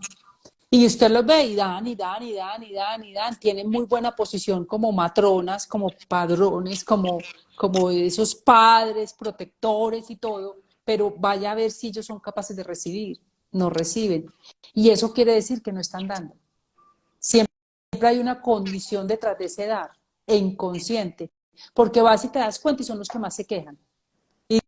Y usted los ve y dan, y dan, y dan, y dan, y dan. Tienen muy buena posición como matronas, como padrones, como esos padres, protectores y todo, pero vaya a ver si ellos son capaces de recibir. No reciben. Y eso quiere decir que no están dando. Siempre hay una condición detrás de ese dar, e inconsciente, porque vas y te das cuenta y son los que más se quejan. Y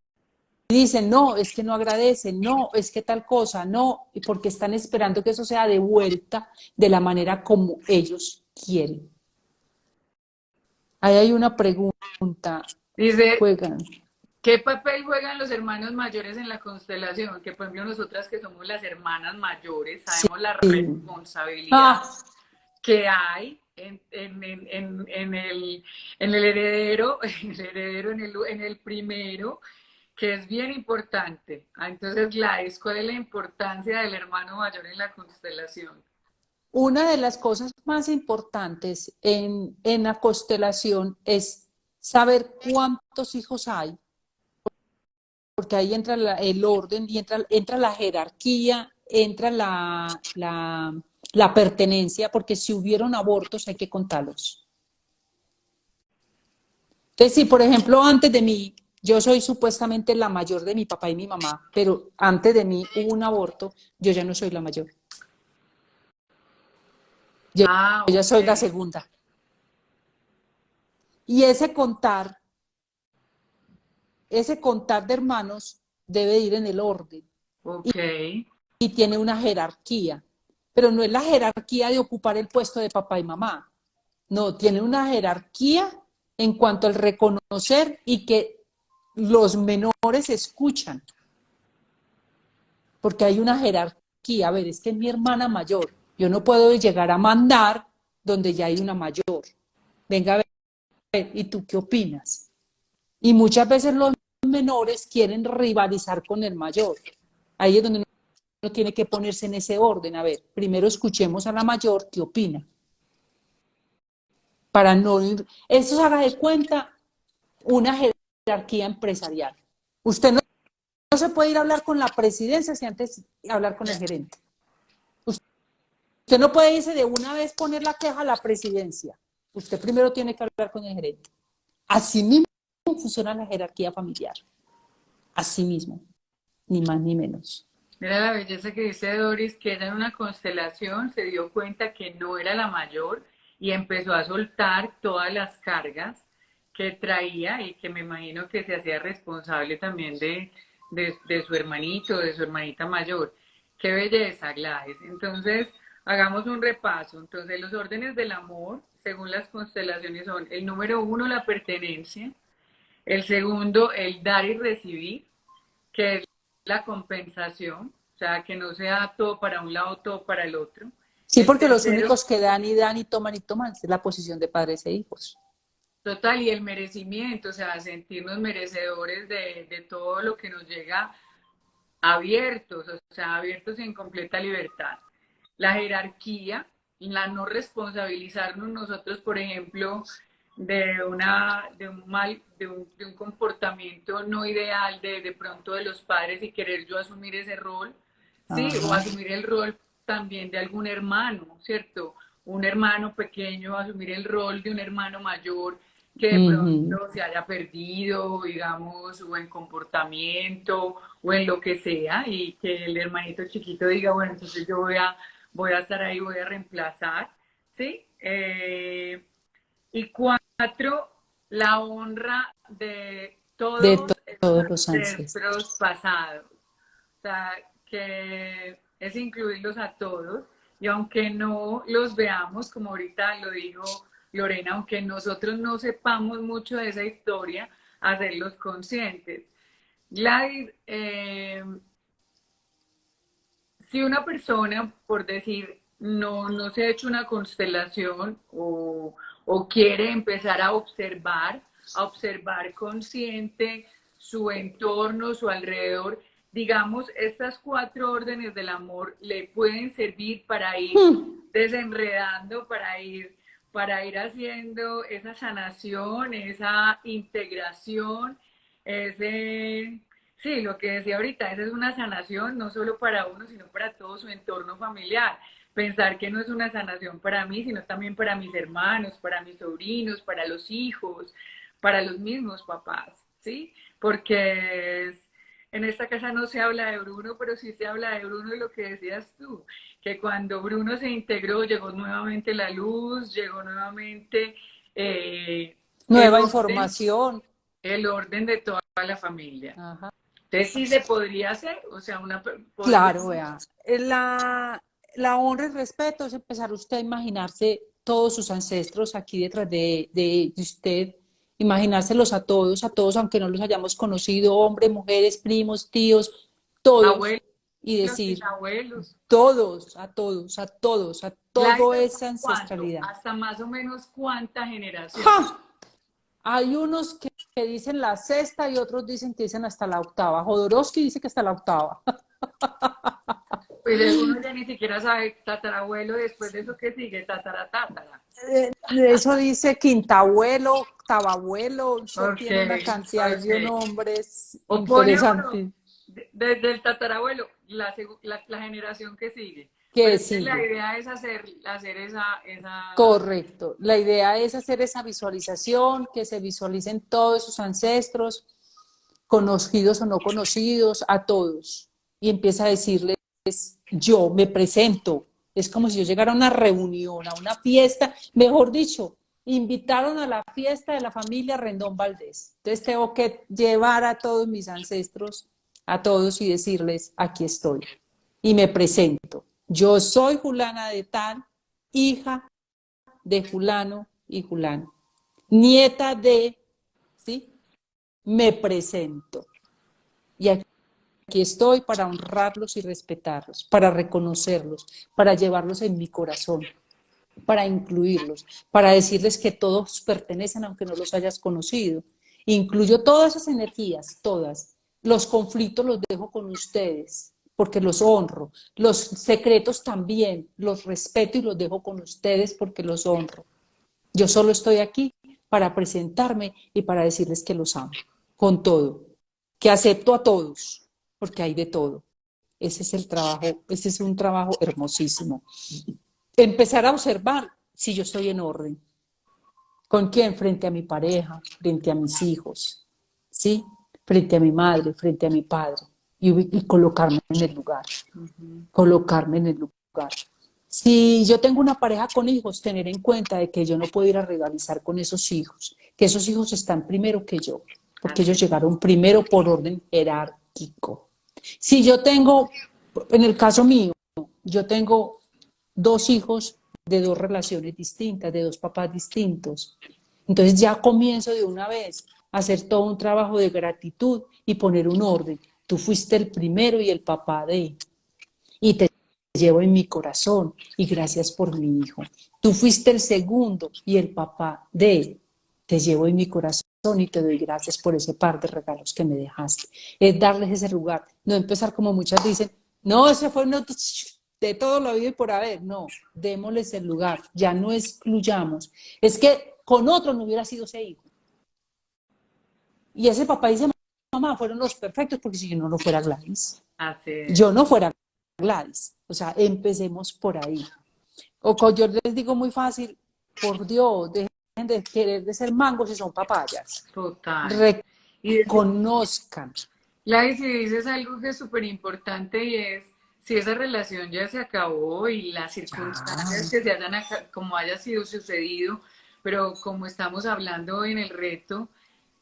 dicen, no, es que no agradecen, no, es que tal cosa, no, y porque están esperando que eso sea de vuelta de la manera como ellos quieren. Ahí hay una pregunta, Dice, juegan. ¿qué papel juegan los hermanos mayores en la constelación? Que por ejemplo nosotras que somos las hermanas mayores Sí. sabemos la responsabilidad Ah, que hay en el heredero, en el primero, que es bien importante. Entonces, Gladys, ¿cuál es la importancia del hermano mayor en la constelación? una de las cosas más importantes en la constelación es saber cuántos hijos hay, porque ahí entra el orden y entra la jerarquía, entra la pertenencia, porque si hubieron abortos hay que contarlos. Entonces, si por ejemplo antes de mí, yo soy supuestamente la mayor de mi papá y mi mamá, pero antes de mí hubo un aborto, yo ya no soy la mayor, yo Ah, ya ok, soy la segunda. Y ese contar de hermanos debe ir en el orden ok. y tiene una jerarquía, pero no es la jerarquía de ocupar el puesto de papá y mamá, no, tiene una jerarquía en cuanto al reconocer y que los menores escuchan, porque hay una jerarquía. A ver, es que es mi hermana mayor, yo no puedo llegar a mandar donde ya hay una mayor. Venga a ver, ¿y tú qué opinas? Y muchas veces los menores quieren rivalizar con el mayor. Ahí es donde uno tiene que ponerse en ese orden. A ver, primero escuchemos a la mayor qué opina. Para no ir, eso haga de cuenta una jerarquía empresarial. Usted no se puede ir a hablar con la presidencia sin antes hablar con el gerente. Usted no puede irse de una vez poner la queja a la presidencia. Usted primero tiene que hablar con el gerente. Así mismo funciona la jerarquía familiar. Así mismo. Ni más ni menos. Mira la belleza que dice Doris, que ella en una constelación se dio cuenta que no era la mayor y empezó a soltar todas las cargas que traía y que me imagino que se hacía responsable también de su hermanito, de su hermanita mayor. Qué belleza, Gladys. Entonces, hagamos un repaso. Entonces, los órdenes del amor, según las constelaciones, son el número 1, la pertenencia; el segundo, el dar y recibir, que es la compensación, o sea, que no sea todo para un lado, todo para el otro. Sí, El porque los tercero, únicos que dan y toman es la posición de padres e hijos. total, y el merecimiento, o sea, sentirnos merecedores de todo lo que nos llega abiertos, o sea, abiertos en completa libertad. La jerarquía, la no responsabilizarnos nosotros, por ejemplo, de un comportamiento no ideal de pronto de los padres y querer yo asumir ese rol, sí, o Ajá. asumir el rol también de algún hermano, ¿cierto? Un hermano pequeño, asumir el rol de un hermano mayor que de Ujú. pronto se haya perdido, digamos, o en comportamiento, o en lo que sea, y que el hermanito chiquito diga, bueno, entonces yo voy a estar ahí, voy a reemplazar, ¿sí? Y 4, la honra de De todos esos todos los ancestros ancestros. pasados. O sea, que es incluirlos a todos. Y aunque no los veamos, como ahorita lo dijo Lorena, aunque nosotros no sepamos mucho de esa historia, hacerlos conscientes. Gladys, si una persona, por decir, no se ha hecho una constelación o quiere empezar a observar consciente su entorno, su alrededor, digamos, estas 4 órdenes del amor le pueden servir para ir desenredando, para ir haciendo esa sanación, esa integración, ese, sí, lo que decía ahorita, esa es una sanación no solo para uno, sino para todo su entorno familiar. Pensar que no es una sanación para mí, sino también para mis hermanos, para mis sobrinos, para los hijos, para los mismos papás, ¿sí? Porque en esta casa no se habla de Bruno, pero sí se habla de Bruno y lo que decías tú, que cuando Bruno se integró, llegó nuevamente la luz, llegó nuevamente el Nueva orden, información. el orden de toda la familia. Ajá. Entonces sí se podría hacer, o sea, podría Claro, vea. La honra y respeto es empezar usted a imaginarse todos sus ancestros aquí detrás de usted, imaginárselos a todos, aunque no los hayamos conocido, hombres, mujeres, primos, tíos, todos, abuelos, y decir, bisabuelos. todos, a todos, a todos, a Gladys, toda ¿hasta esa cuánto? ancestralidad. Hasta más o menos cuánta generación. ¡Ja! Hay unos que dicen la sexta y otros dicen que dicen hasta la octava. Jodorowsky dice que hasta la octava. Pues uno ya ni siquiera sabe tatarabuelo, después de eso que sigue, tatara. Eso dice quintabuelo, octavabuelo, eso Ok, tiene una cantidad de ok. nombres O pone uno interesantes. desde el tatarabuelo, la generación que sigue. Pero ¿Qué es que la sigue? idea es hacer esa. Correcto. La idea es hacer esa visualización, que se visualicen todos sus ancestros, conocidos o no conocidos, a todos. Y empieza a decirles, yo me presento. Es como si yo llegara a una reunión, a una fiesta, mejor dicho, invitaron a la fiesta de la familia Rendón Valdés. Entonces tengo que llevar a todos mis ancestros, a todos y decirles, aquí estoy. Y me presento. Yo soy Julana de tal, hija de fulano y fulano, nieta de, ¿sí? Me presento. Y aquí estoy para honrarlos y respetarlos, para reconocerlos, para llevarlos en mi corazón, para incluirlos, para decirles que todos pertenecen aunque no los hayas conocido. Incluyo todas esas energías, todas. Los conflictos los dejo con ustedes porque los honro. Los secretos también los respeto y los dejo con ustedes porque los honro. Yo solo estoy aquí para presentarme y para decirles que los amo, con todo, que acepto a todos. porque hay de todo. Ese es el trabajo, ese es un trabajo hermosísimo. Empezar a observar si yo estoy en orden. ¿Con quién? Frente a mi pareja, frente a mis hijos, ¿sí? Frente a mi madre, frente a mi padre. Y colocarme en el lugar. Colocarme en el lugar. Si yo tengo una pareja con hijos, tener en cuenta de que yo no puedo ir a rivalizar con esos hijos, que esos hijos están primero que yo, porque ellos llegaron primero por orden jerárquico. Si yo tengo, en el caso mío, yo tengo dos hijos de dos relaciones distintas, de dos papás distintos. Entonces ya comienzo de una vez a hacer todo un trabajo de gratitud y poner un orden. Tú fuiste el primero y el papá de, y te llevo en mi corazón y gracias por mi hijo. Tú fuiste el segundo y el papá de, te llevo en mi corazón y te doy gracias por ese par de regalos que me dejaste. Es darles ese lugar, no empezar como muchas dicen, no, ese fue no, de todo lo habido y por haber. No, démosles el lugar, ya no excluyamos. Es que con otro no hubiera sido ese hijo. Y ese papá dice, mamá, fueron los perfectos, porque si yo no fuera Gladys, yo no fuera Gladys. O sea, empecemos por ahí. O yo les digo muy fácil, por Dios, dejen de querer de ser mangos si son papayas. Total. Reconozcan. Gladys, si dices algo que es súper importante y es, si esa relación ya se acabó y las circunstancias que se hayan, como haya sido sucedido, pero como estamos hablando en el reto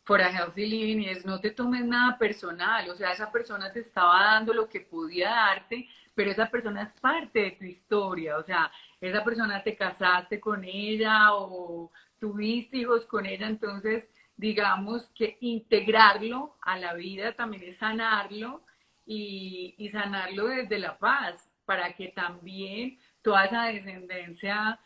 for a Healthy Living, y es no te tomes nada personal, o sea, esa persona te estaba dando lo que podía darte, pero esa persona es parte de tu historia, o sea, esa persona te casaste con ella o tuviste hijos con ella, entonces digamos que integrarlo a la vida también es sanarlo y sanarlo desde la paz, para que también toda esa descendencia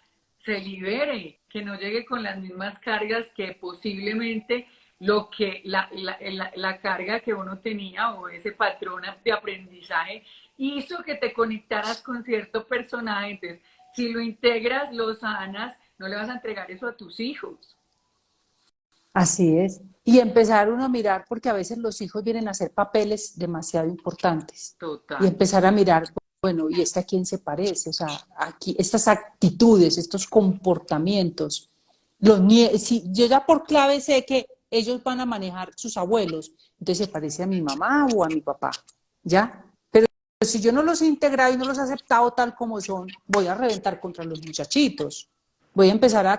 se libere, que no llegue con las mismas cargas que posiblemente lo que la carga que uno tenía o ese patrón de aprendizaje hizo que te conectaras con cierto personaje. Entonces, si lo integras, lo sanas, no le vas a entregar eso a tus hijos. Así es. Y empezar uno a mirar, porque a veces los hijos vienen a hacer papeles demasiado importantes. Y Total. empezar a mirar, bueno, ¿y este a quién se parece? O sea, aquí, estas actitudes, estos comportamientos. Si yo ya por clave sé que ellos van a manejar sus abuelos, entonces se parece a mi mamá o a mi papá, ¿ya? Pero si yo no los he integrado y no los he aceptado tal como son, voy a reventar contra los muchachitos. Voy a empezar a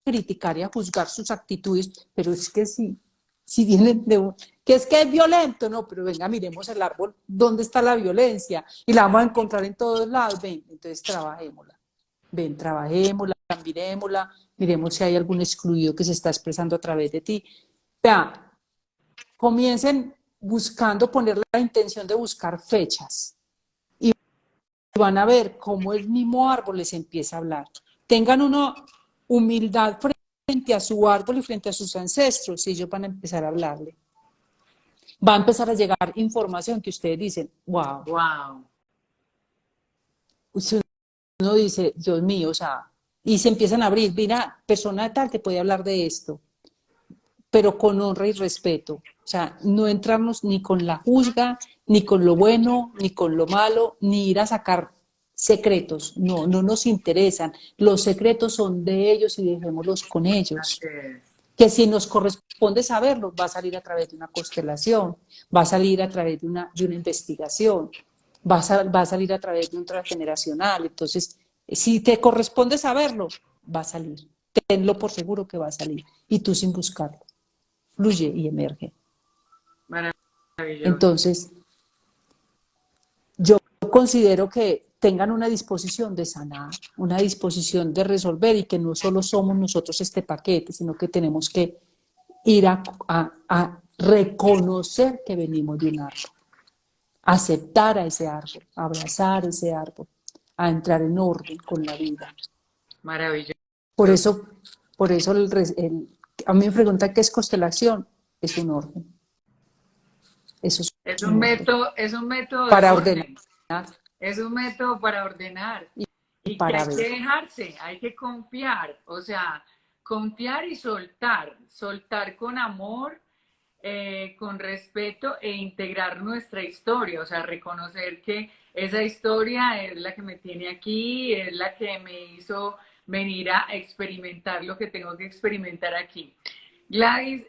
criticar y a juzgar sus actitudes, pero es que si vienen de un, que es violento, no, pero venga, miremos el árbol, ¿dónde está la violencia? Y la vamos a encontrar en todos lados, ven, entonces trabajémosla, ven, trabajémosla, miremosla, miremos si hay algún excluido que se está expresando a través de ti. Vean, comiencen buscando, poner la intención de buscar fechas y van a ver cómo el mismo árbol les empieza a hablar. Tengan una humildad frente a su árbol y frente a sus ancestros y ellos van a empezar a hablarle. Va a empezar a llegar información que ustedes dicen, wow. Wow. Uno dice, Dios mío, o sea, y se empiezan a abrir, mira, persona tal te puede hablar de esto, pero con honra y respeto. O sea, no entrarnos ni con la juzga, ni con lo bueno, ni con lo malo, ni ir a sacar secretos. No, no nos interesan. Los secretos son de ellos y dejémoslos con ellos. Así es. Que si nos corresponde saberlo, va a salir a través de una constelación, va a salir a través de una investigación, va a salir a través de un transgeneracional. Entonces, si te corresponde saberlo, va a salir. Tenlo por seguro que va a salir. Y tú sin buscarlo. Fluye y emerge. Maravilloso. Entonces, yo considero que tengan una disposición de sanar, una disposición de resolver y que no solo somos nosotros este paquete, sino que tenemos que ir a reconocer que venimos de un árbol, aceptar a ese árbol, abrazar ese árbol, a entrar en orden con la vida. Maravilloso. Por eso, a mí me preguntan qué es constelación, es un orden. Eso es un orden. Es un método de Para ordenar orden. Es un método para ordenar. y Y que para hay ver. que dejarse, hay que confiar. O sea, confiar y soltar. Soltar con amor, con respeto e integrar nuestra historia, o sea, reconocer que esa historia es la que me tiene aquí, es la que me hizo venir a experimentar lo que tengo que experimentar aquí. Gladys,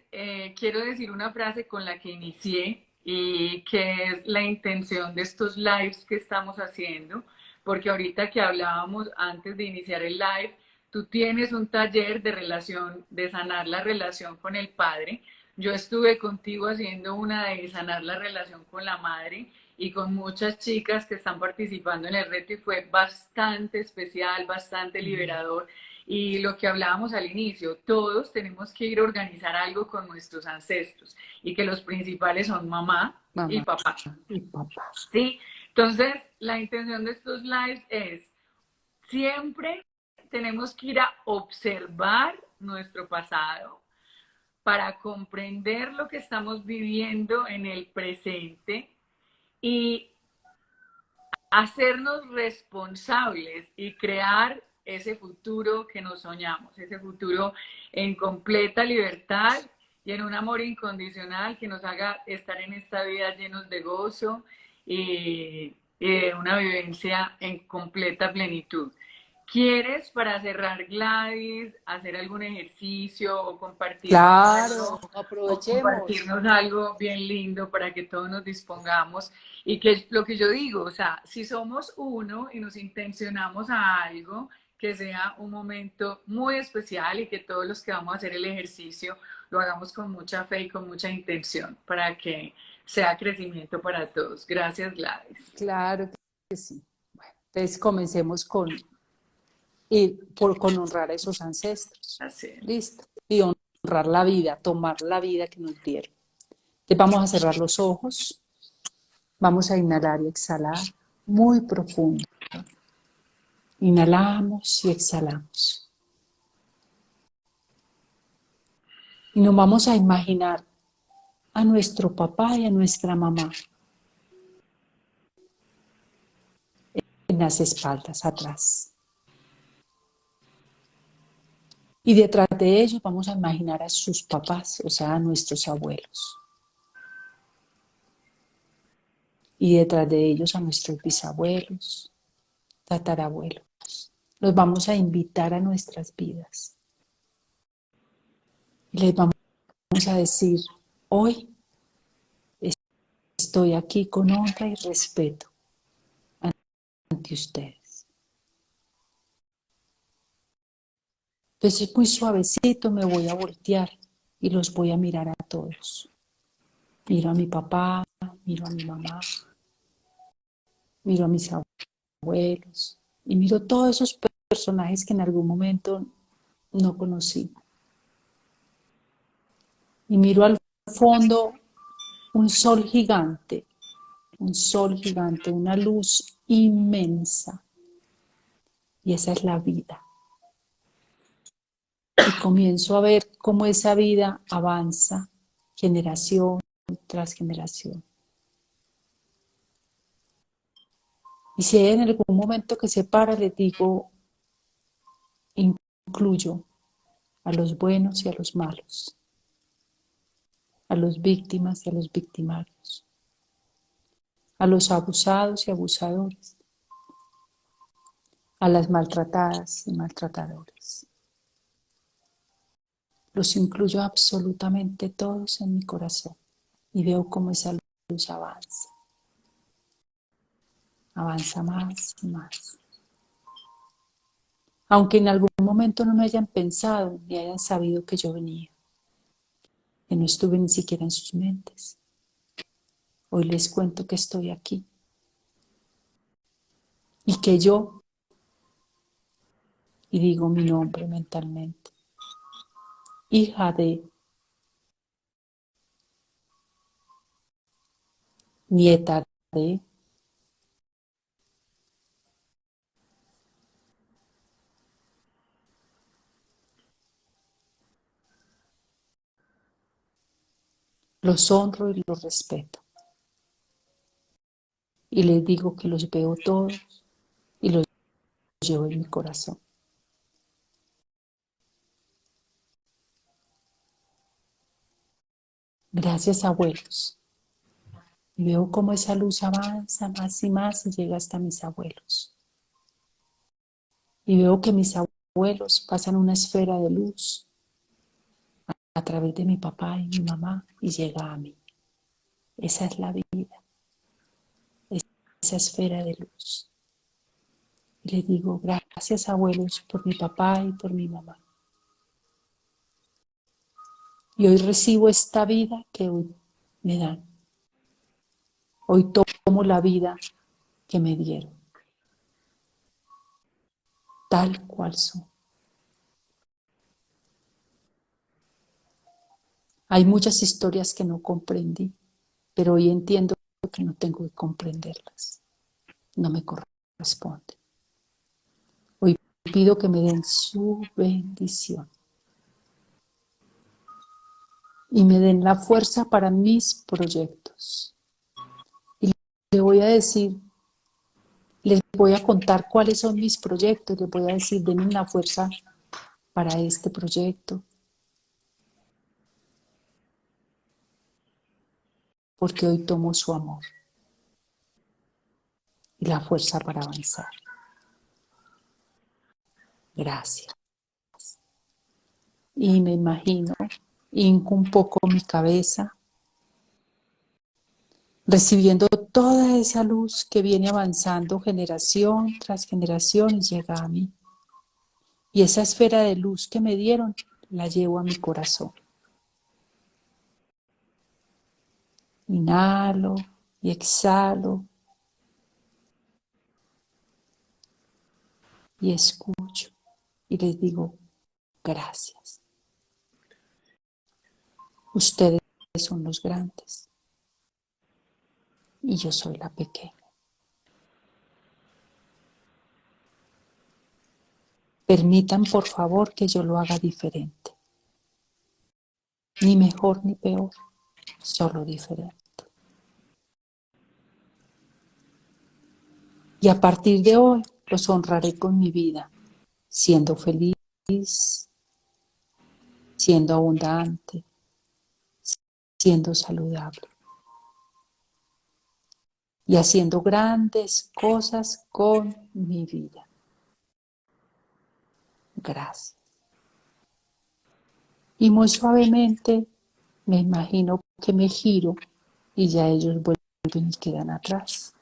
quiero decir una frase con la que inicié y que es la intención de estos lives que estamos haciendo, porque ahorita que hablábamos antes de iniciar el live, tú tienes un taller de relación, de sanar la relación con el padre. Yo estuve contigo haciendo una de sanar la relación con la madre y con muchas chicas que están participando en el reto y fue bastante especial, bastante liberador. Y lo que hablábamos al inicio, todos tenemos que ir a organizar algo con nuestros ancestros y que los principales son mamá y Mamá papá. y papá. ¿Sí? Entonces, la intención de estos lives es siempre tenemos que ir a observar nuestro pasado para comprender lo que estamos viviendo en el presente y hacernos responsables y crear ese futuro que nos soñamos, ese futuro en completa libertad y en un amor incondicional que nos haga estar en esta vida llenos de gozo y de una vivencia en completa plenitud. ¿Quieres, para cerrar, Gladys, hacer algún ejercicio o compartirnos algo, Claro, o aprovechemos. compartirnos algo bien lindo para que todos nos dispongamos? Y que lo que yo digo, o sea, si somos uno y nos intencionamos a algo, que sea un momento muy especial y que todos los que vamos a hacer el ejercicio lo hagamos con mucha fe y con mucha intención para que sea crecimiento para todos. Gracias, Gladys. Claro que sí. Bueno, entonces comencemos con honrar a esos ancestros. Así. Listo. Y honrar la vida, tomar la vida que nos dieron. Entonces vamos a cerrar los ojos. Vamos a inhalar y exhalar muy profundo. Inhalamos y exhalamos. Y nos vamos a imaginar a nuestro papá y a nuestra mamá en las espaldas atrás. Y detrás de ellos vamos a imaginar a sus papás, o sea, a nuestros abuelos. Y detrás de ellos a nuestros bisabuelos, tatarabuelos. Los vamos a invitar a nuestras vidas. Y les vamos a decir, hoy estoy aquí con honra y respeto ante ustedes. Entonces muy suavecito me voy a voltear y los voy a mirar a todos. Miro a mi papá, miro a mi mamá, miro a mis abuelos y miro todos esos personajes que en algún momento no conocí. Y miro al fondo un sol gigante, una luz inmensa. Y esa es la vida. Y comienzo a ver cómo esa vida avanza generación tras generación. Y si hay en algún momento que se para, les digo, incluyo a los buenos y a los malos, a los víctimas y a los victimarios, a los abusados y abusadores, a las maltratadas y maltratadores. Los incluyo absolutamente todos en mi corazón y veo cómo esa luz avanza. Avanza más y más. Aunque en algún momento no me hayan pensado ni hayan sabido que yo venía, que no estuve ni siquiera en sus mentes. Hoy les cuento que estoy aquí y que yo, y digo mi nombre mentalmente, hija de, nieta de, los honro y los respeto. Y les digo que los veo todos y los llevo en mi corazón. Gracias, abuelos. Y veo cómo esa luz avanza más y más y llega hasta mis abuelos. Y veo que mis abuelos pasan una esfera de luz a través de mi papá y mi mamá y llega a mí. Esa es la vida, esa esfera de luz. Y les digo, gracias, abuelos, por mi papá y por mi mamá. Y hoy recibo esta vida que hoy me dan. Hoy tomo la vida que me dieron, tal cual son. Hay muchas historias que no comprendí, pero hoy entiendo que no tengo que comprenderlas. No me corresponde. Hoy pido que me den su bendición y me den la fuerza para mis proyectos. Y le voy a decir, les voy a contar cuáles son mis proyectos, les voy a decir, denme la fuerza para este proyecto, porque hoy tomo su amor y la fuerza para avanzar. Gracias. Y me imagino, hinco un poco mi cabeza, recibiendo toda esa luz que viene avanzando generación tras generación y llega a mí. Y esa esfera de luz que me dieron, la llevo a mi corazón. Inhalo y exhalo y escucho y les digo, gracias. Ustedes son los grandes y yo soy la pequeña. Permitan, por favor, que yo lo haga diferente. Ni mejor ni peor, solo diferente. Y a partir de hoy los honraré con mi vida, siendo feliz, siendo abundante, siendo saludable y haciendo grandes cosas con mi vida. Gracias. Y muy suavemente me imagino que me giro y ya ellos vuelven y quedan atrás.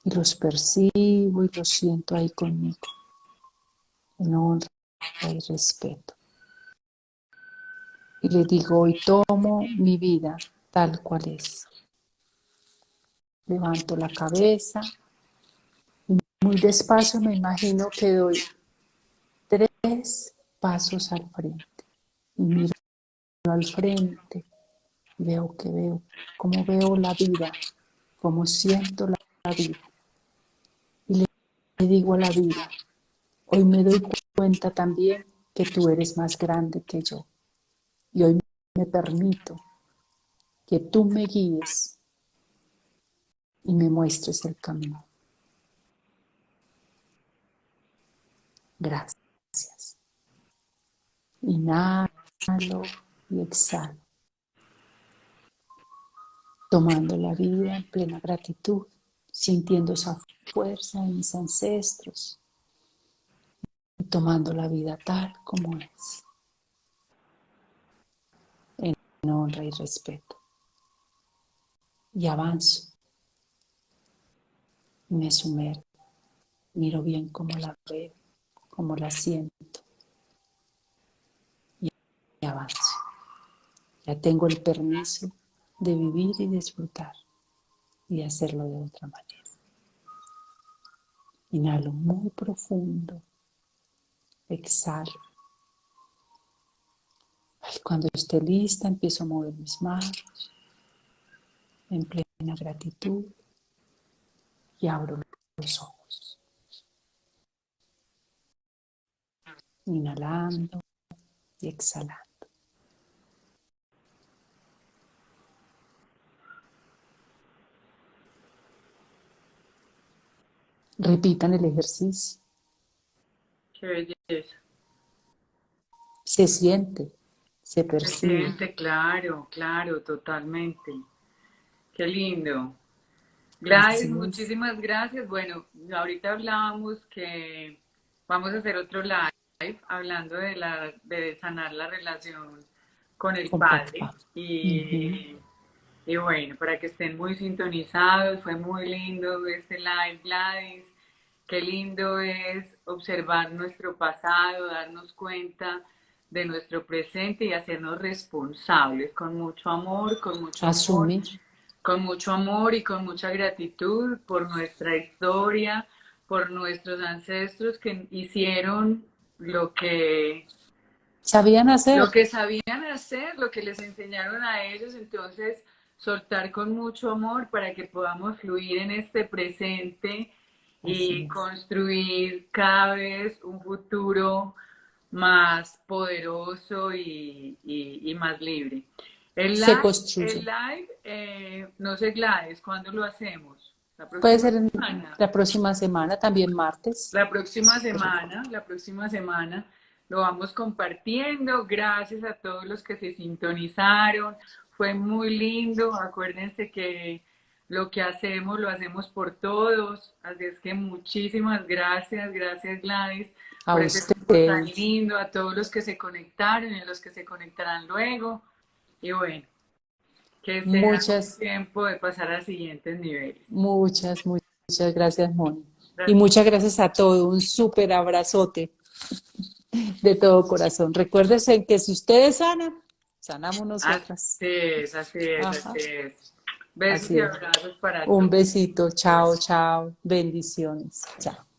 Y los percibo y los siento ahí conmigo, en honra y respeto. Y les digo, hoy tomo mi vida tal cual es. Levanto la cabeza y muy despacio me imagino que doy 3 pasos al frente. Y miro al frente, veo que veo, cómo veo la vida, cómo siento la vida. Y le digo a la vida, hoy me doy cuenta también que tú eres más grande que yo. Y hoy me permito que tú me guíes y me muestres el camino. Gracias. Inhalo y exhalo, tomando la vida en plena gratitud, sintiendo esa fuerza de mis ancestros y tomando la vida tal como es, en honra y respeto. Y avanzo, me sumerjo, miro bien cómo la veo, cómo la siento y avanzo. Ya tengo el permiso de vivir y disfrutar y de hacerlo de otra manera. Inhalo muy profundo, exhalo. Cuando esté lista, empiezo a mover mis manos en plena gratitud y abro los ojos. Inhalando y exhalando. Repitan el ejercicio. Qué belleza. Se siente, se Se percibe. siente, claro, claro, totalmente. Qué lindo. Gladys, Así es. muchísimas gracias. Bueno, ahorita hablábamos que vamos a hacer otro live hablando de sanar la relación con el Con padre. papá. Ujú. Y bueno, para que estén muy sintonizados, fue muy lindo este live, Gladys. Qué lindo es observar nuestro pasado, darnos cuenta de nuestro presente y hacernos responsables Asumir. con mucho amor y con mucha gratitud por nuestra historia, por nuestros ancestros que hicieron ¿Sabían lo hacer? que sabían hacer, lo que les enseñaron a ellos. Entonces, soltar con mucho amor para que podamos fluir en este presente Así y es. construir cada vez un futuro más poderoso y más libre. Se El construye. live no sé, Gladys, ¿cuándo lo hacemos? La Puede próxima ser en semana. la próxima semana, también martes. La próxima semana lo vamos compartiendo. Gracias a todos los que se sintonizaron. Fue muy lindo. Acuérdense que lo que hacemos lo hacemos por todos. Así es que muchísimas gracias. Gracias, Gladys, A por este tiempo tan ustedes. lindo, a todos los que se conectaron y a los que se conectarán luego. Y bueno, que sea un Muchas, tiempo de pasar a siguientes niveles. muchas gracias, Moni. Y Gracias. muchas gracias a todos. Un súper abrazote de todo corazón. Recuérdense que si ustedes sanan, sanamos nosotras. Así es, así Ajá, es. Besos y así es. abrazos para Un todos. besito. Chao, chao. Bendiciones. Chao.